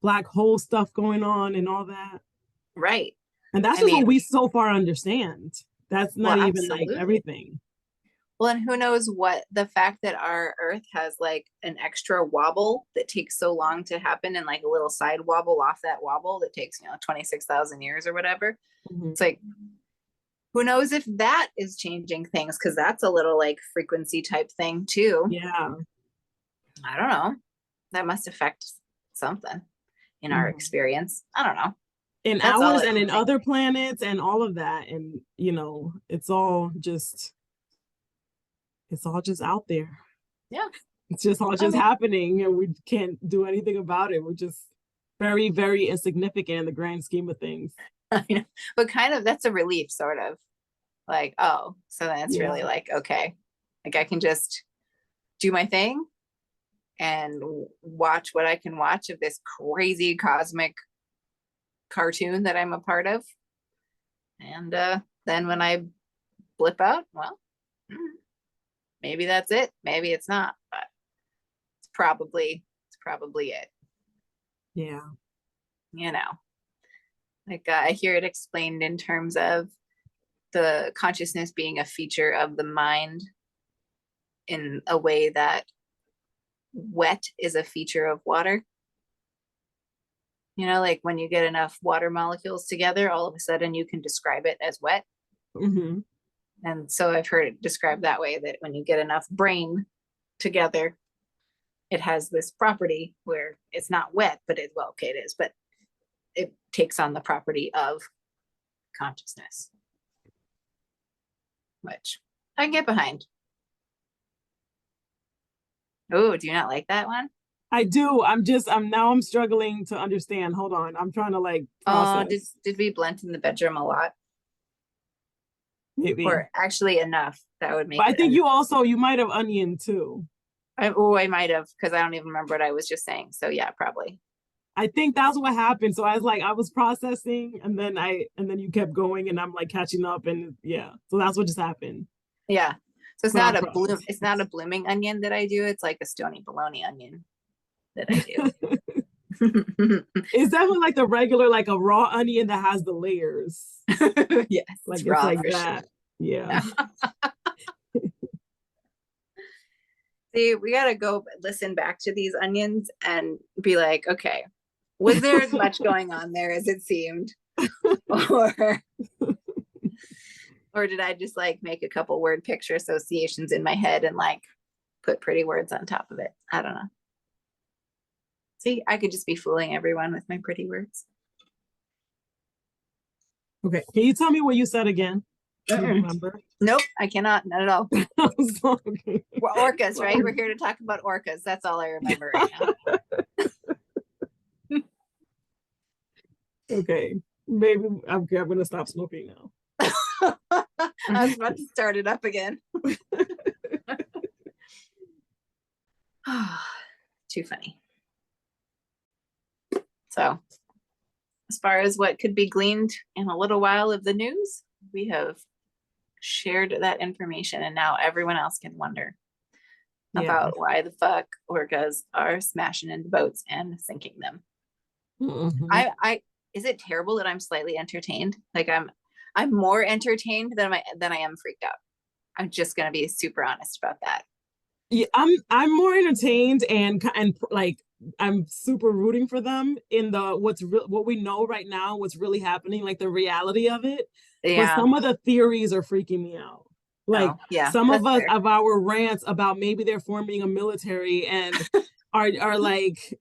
black hole stuff going on and all that. Right. And that's I just what mean, we so far understand. That's well, not even like absolutely. everything. Well, and who knows what the fact that our Earth has like an extra wobble that takes so long to happen and like a little side wobble off that wobble that takes, 26,000 years or whatever. Mhm. It's like, who knows if that is changing things? Because that's a little like frequency type thing too. Yeah. I don't know. That must affect something in our Mhm. experience. I don't know. In That's all ours I and can in think. other planets and all of that. And, it's all just out there. Yeah. It's just all I just mean, happening and we can't do anything about it. We're just very, very insignificant in the grand scheme of things. but kind of that's a relief, sort of. Like, oh, so then it's Yeah. really like, okay, like I can just do my thing and watch what I can watch of this crazy cosmic cartoon that I'm a part of. And then when I blip out, well, maybe that's it. Maybe it's not, but it's probably it. Yeah. You know, like I hear it explained in terms of the consciousness being a feature of the mind in a way that wet is a feature of water. Like when you get enough water molecules together, all of a sudden you can describe it as wet. Hmm. And so I've heard it described that way, that when you get enough brain together, it has this property where it's not wet, but well, okay, it is, but it takes on the property of consciousness, which I can get behind. Oh, do you not like that one? I do. I'm struggling to understand. Hold on. I'm trying to like Oh, did process. did we blend in the bedroom a lot? Maybe. Or actually enough that would But make I it think you might have onion too. I might have, because I don't even remember what I was just saying. So yeah, probably. I think that's what happened. So I was processing and then you kept going and I'm like catching up and yeah. So that's what just happened. Yeah. So it's But not I'm a bloom, processing. it's not a blooming onion that I do. It's like a stony bologna onion that I do. It's definitely like the regular, like a raw onion that has the layers. Yes, Like it's it's raw like for sure. that. Yeah. Yeah. See, we gotta go listen back to these onions and be like, okay, was there as much going on there as it seemed? Or Or did I just like make a couple word picture associations in my head and like put pretty words on top of it? I don't know. See, I could just be fooling everyone with my pretty words. Okay. Can you tell me what you said again? Do you remember? Nope, I cannot. Not at all. Okay. We're orcas, right? We're here to talk about orcas. That's all I remember right now. Okay. Maybe I'm gonna stop smoking now. I was about to start it up again. Too funny. So, as far as what could be gleaned in a little while of the news, we have shared that information, and now everyone else can wonder about why the fuck orcas are smashing into boats and sinking them. I is it terrible that I'm slightly entertained? Like I'm more entertained than I am freaked out. I'm just gonna be super honest about that. Yeah, I'm more entertained and like I'm super rooting for them in the what we know right now, what's really happening, like the reality of it. But Yeah. some of the theories are freaking me out. Like yeah, some of us of our rants about maybe they're forming a military and are like,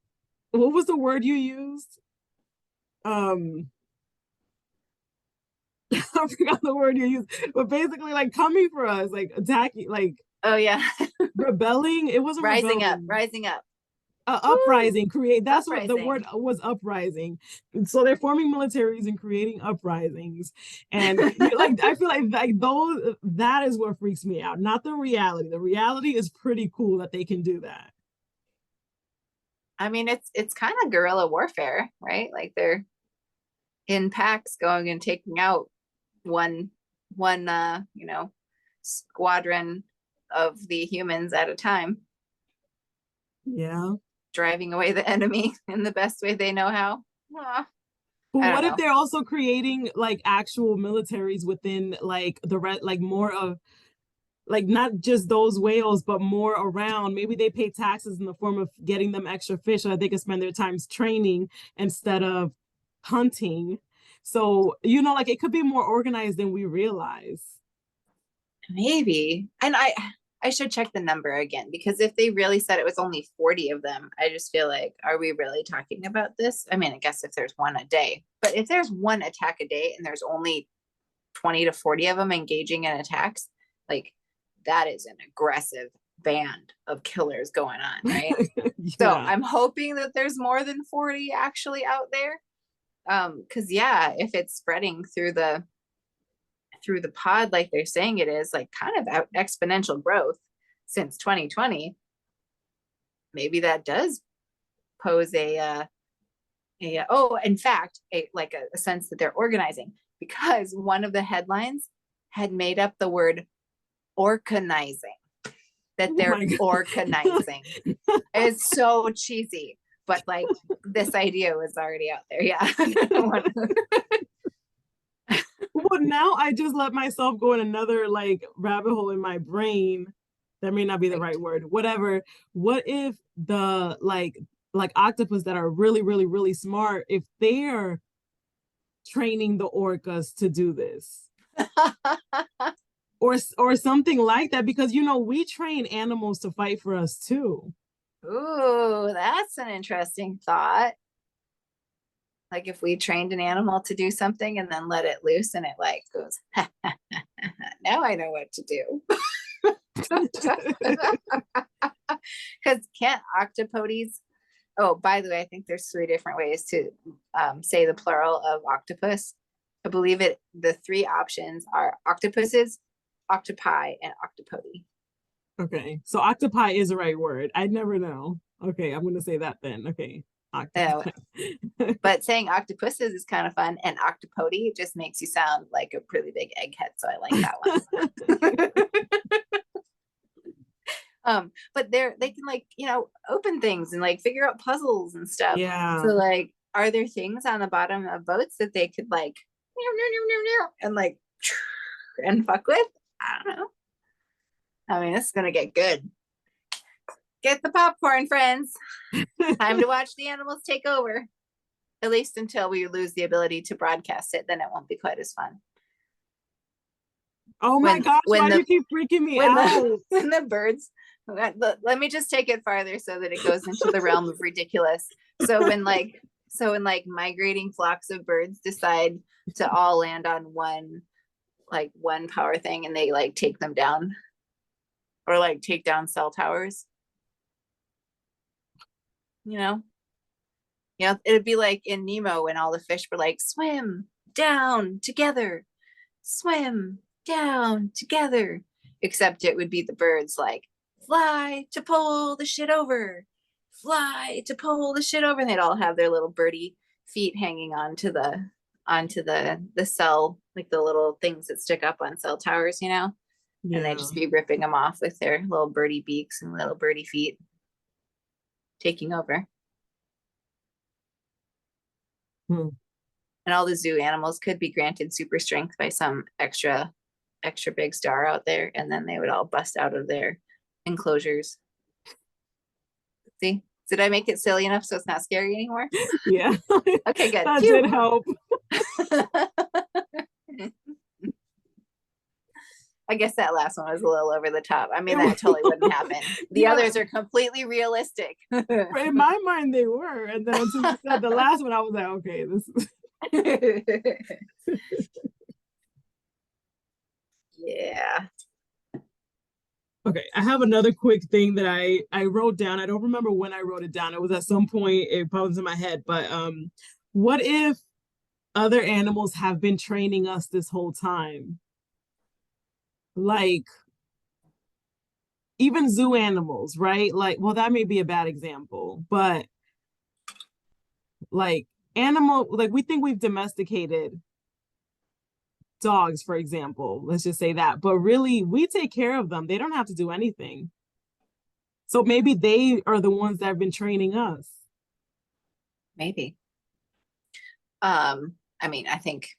what was the word you used? I forgot the word you used, but basically like coming for us, like attacking, like rebelling. It wasn't rising rebelling. rising up. Uprising, create. That's uprising. What the word was, uprising. So they're forming militaries and creating uprisings, and like I feel like those that is what freaks me out, not the reality. The reality is pretty cool that they can do that. I mean, it's kind of guerrilla warfare, right? Like they're in packs going and taking out one squadron of the humans at a time. Yeah. Driving away the enemy in the best way they know how. But what if they're also creating like actual militaries within like like more of like not just those whales, but more around? Maybe they pay taxes in the form of getting them extra fish so that they can spend their times training instead of hunting. So, like it could be more organized than we realize. Maybe. And I should check the number again, because if they really said it was only 40 of them, I just feel like, are we really talking about this? I mean, I guess if there's one a day, but if there's one attack a day and there's only 20 to 40 of them engaging in attacks, like that is an aggressive band of killers going on, right? So I'm hoping that there's more than 40 actually out there. Because if it's spreading through the pod like they're saying it is, like kind of exponential growth since 2020, maybe that does pose in fact a sense that they're organizing, because one of the headlines had made up the word organizing, that they're organizing. It's so cheesy, but like this idea was already out there. Well, now I just let myself go in another like rabbit hole in my brain. That may not be the right word. Whatever. What if the like octopus that are really, really, really smart, if they're training the orcas to do this? or something like that, because we train animals to fight for us too. Ooh, that's an interesting thought. Like if we trained an animal to do something and then let it loose and it like goes, now I know what to do. Because can't octopodes, oh, by the way, I think there's 3 different ways to say the plural of octopus. I believe the 3 options are octopuses, octopi, and octopody. Okay, so octopi is the right word. I'd never know. Okay, I'm gonna say that then. Okay. But saying octopuses is kind of fun, and octopody just makes you sound like a really big egghead, so I like that one. But they can like open things and like figure out puzzles and stuff. Yeah. So like, are there things on the bottom of boats that they could like and like and fuck with? I don't know. I mean, this is gonna get good. Get the popcorn, friends. Time to watch the animals take over. At least until we lose the ability to broadcast it, then it won't be quite as fun. Oh my gosh, when why do the you keep freaking me when out? the when the birds, let me just take it farther so that it goes into the realm of ridiculous. So when like migrating flocks of birds decide to all land on one power thing, and they like take them down, or like take down cell towers, you know? You know, it'd be like in Nemo when all the fish were like, swim down together, swim down together. Except it would be the birds like, fly to pull the shit over, fly to pull the shit over. And they'd all have their little birdie feet hanging onto the cell, like the little things that stick up on cell towers, you know? And they'd Yeah. just be ripping them off with their little birdie beaks and little birdie feet, taking over. Hmm. And all the zoo animals could be granted super strength by some extra big star out there, and then they would all bust out of their enclosures. See, did I make it silly enough so it's not scary anymore? Yeah. Okay, good. That did Phew. help. I guess that last one was a little over the top. I mean, that totally wouldn't happen. The Yeah, others are completely realistic. in my mind they were. And then until you said the last one, I was like, okay, this is Yeah. okay. I have another quick thing that I wrote down. I don't remember when I wrote it down. It was at some point, it popped in my head. But what if other animals have been training us this whole time? Like even zoo animals, right? Like, well, that may be a bad example, but like animal, like we think we've domesticated dogs, for example. Let's just say that. But really, we take care of them. They don't have to do anything. So maybe they are the ones that have been training us. Maybe. I mean, I think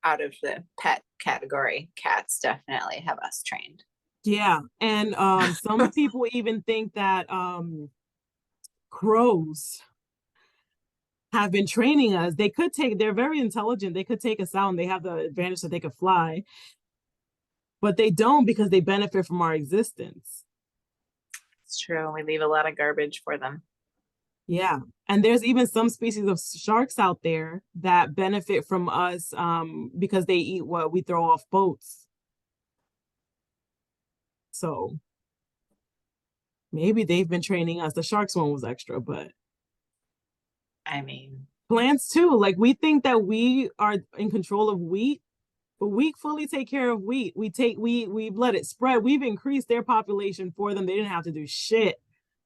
out of the pet category, cats definitely have us trained. Yeah. And some people even think that crows have been training us. They're very intelligent. They could take us out and they have the advantage that they could fly, but they don't because they benefit from our existence. It's true. We leave a lot of garbage for them. Yeah. And there's even some species of sharks out there that benefit from us because they eat what we throw off boats. So maybe they've been training us. The sharks one was extra, but I mean, plants too. Like we think that we are in control of wheat, but we fully take care of wheat. We've let it spread. We've increased their population for them. They didn't have to do shit.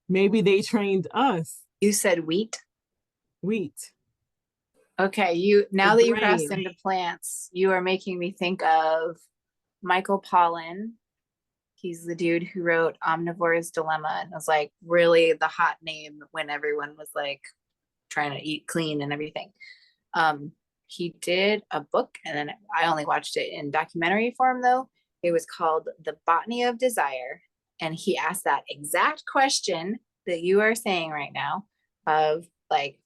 Maybe they trained us. you said wheat. Wheat. Okay, The now that you crossed grain. into plants, you are making me think of Michael Pollan. He's the dude who wrote Omnivore's Dilemma, and it was like really the hot name when everyone was like trying to eat clean and everything. Um, he did a book, and then I only watched it in documentary form though. It was called The Botany of Desire, and he asked that exact question that you are saying right now of like,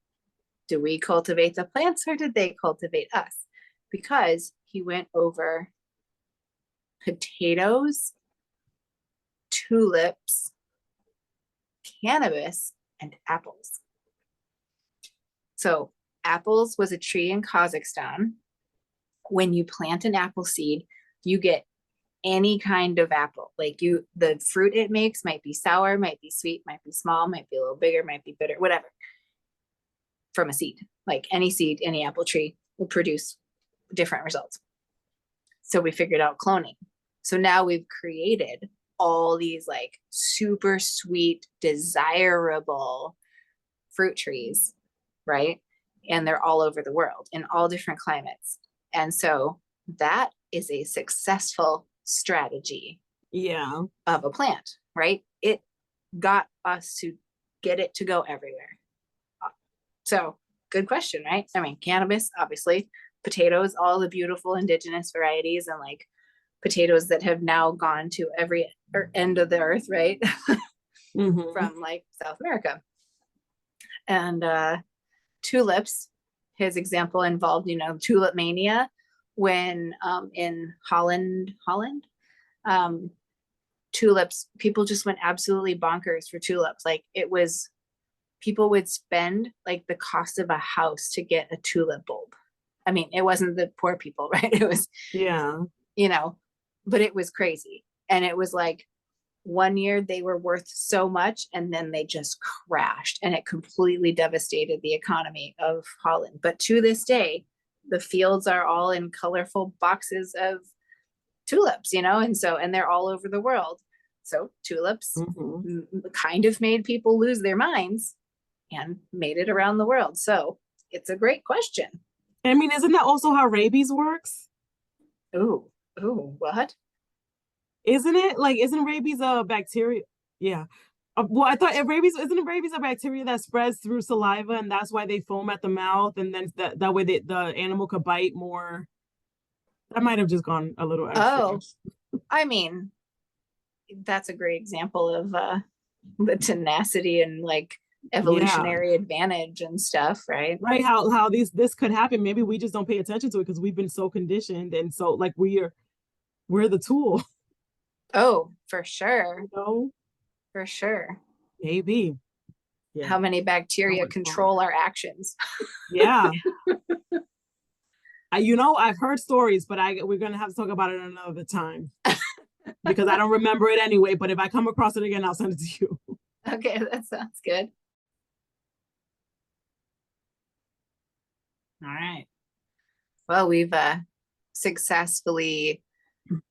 do we cultivate the plants or did they cultivate us? Because he went over potatoes, tulips, cannabis, and apples. So apples was a tree in Kazakhstan. When you plant an apple seed, you get any kind of apple. Like the fruit it makes might be sour, might be sweet, might be small, might be a little bigger, might be bitter, whatever, from a seed. Like any seed, any apple tree will produce different results. So we figured out cloning. So now we've created all these like super sweet, desirable fruit trees, right? And they're all over the world in all different climates. And so that is a successful strategy Yeah. of a plant, right? It got us to get it to go everywhere. So, good question, right? I mean, cannabis, obviously, potatoes, all the beautiful indigenous varieties, and like potatoes that have now gone to every end of the earth, right? Mm-hmm. From like South America. And tulips, his example involved, tulip mania. when in Holland, um, tulips, people just went absolutely bonkers for tulips. Like it was, people would spend like the cost of a house to get a tulip bulb. I mean, it wasn't the poor people, right? It was, Yeah. you know, but it was crazy. And it was like one year they were worth so much and then they just crashed and it completely devastated the economy of Holland. But to this day, the fields are all in colorful boxes of tulips, and they're all over the world. So tulips Hmm. kind of made people lose their minds and made it around the world. So it's a great question. I mean, isn't that also how rabies works? Ooh, ooh, what? Isn't it? Like, isn't rabies a bacteria? Yeah. Well, I thought rabies isn't rabies a bacteria that spreads through saliva, and that's why they foam at the mouth, and then that way the animal could bite more. That might have just gone a little extra. Oh, I mean, that's a great example of the tenacity and like Yeah. evolutionary advantage and stuff, right? Right. How this could happen. Maybe we just don't pay attention to it because we've been so conditioned, and so like we're the tool, Oh, for sure. you know? For sure. Maybe. Yeah. How many So bacteria much fun. control our actions? Yeah. I've heard stories, but we're gonna have to talk about it another time because I don't remember it anyway. But if I come across it again, I'll send it to you. Okay, that sounds good. All right. Well, we've successfully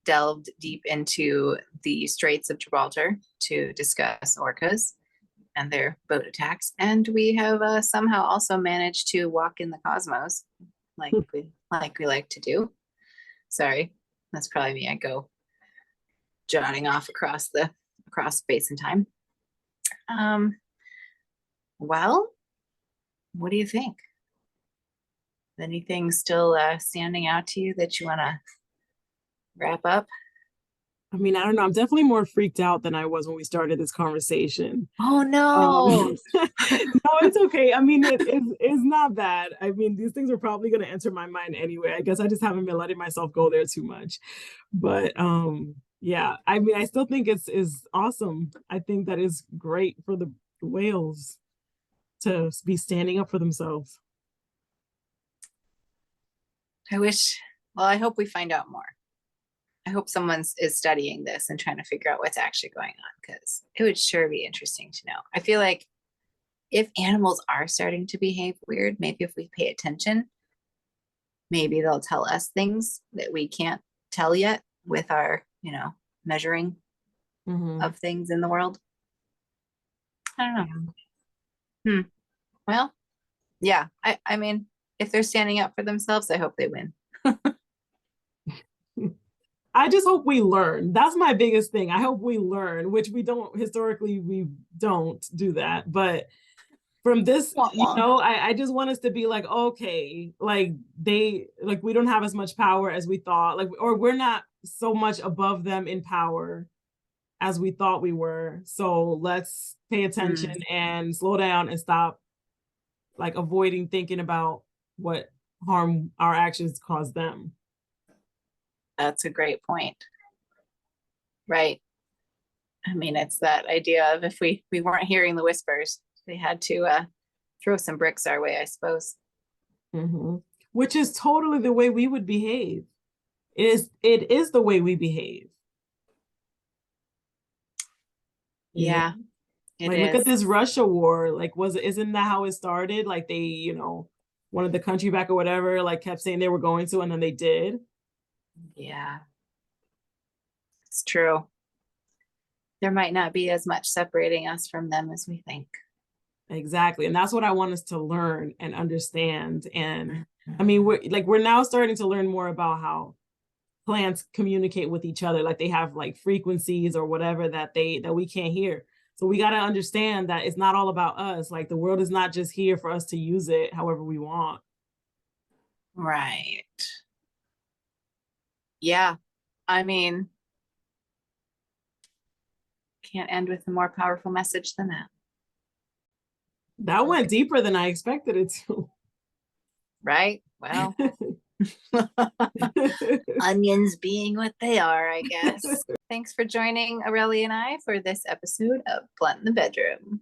delved deep into the Straits of Gibraltar to discuss orcas and their boat attacks, and we have somehow also managed to walk in the cosmos, like we like to do. Sorry, that's probably me. I go jotting off across space and time. Um, well, what do you think? Anything still standing out to you that you want to wrap up? I mean, I don't know. I'm definitely more freaked out than I was when we started this conversation. Oh no. No, it's okay. I mean, it's not bad. I mean, these things are probably going to enter my mind anyway. I guess I just haven't been letting myself go there too much. But yeah, I mean, I still think it's is awesome. I think that is great for the whales to be standing up for themselves. I wish, well, I hope we find out more. I hope someone is studying this and trying to figure out what's actually going on because it would sure be interesting to know. I feel like if animals are starting to behave weird, maybe if we pay attention, maybe they'll tell us things that we can't tell yet with our, measuring Hmm. of things in the world. I don't know. Yeah. Hmm. Well, yeah. I mean, if they're standing up for themselves, I hope they win. I just hope we learn. That's my biggest thing. I hope we learn, which we don't do that. But from this, Wah, wah. I just want us to be like, okay, like we don't have as much power as we thought, like, or we're not so much above them in power as we thought we were. So let's pay attention Hmm. and slow down and stop like avoiding thinking about what harm our actions cause them. That's a great point. Right. I mean, it's that idea of if we weren't hearing the whispers, they had to throw some bricks our way, I suppose. Hmm. Which is totally the way we would behave. It is the way we behave. Yeah. Yeah, it Like look at is. this Russia war. Like isn't that how it started? Like they, wanted the country back or whatever, like kept saying they were going to, and then they did. Yeah, it's true. There might not be as much separating us from them as we think. Exactly. And that's what I want us to learn and understand. And I Mhm. mean, we're now starting to learn more about how plants communicate with each other. Like they have like frequencies or whatever that we can't hear. So we got to understand that it's not all about us. Like the world is not just here for us to use it however we want. Right. Yeah. I mean, can't end with a more powerful message than that. That went deeper than I expected it to. Right? Well, Onions being what they are, I guess. Thanks for joining Aurelia and I for this episode of Blunt in the Bedroom.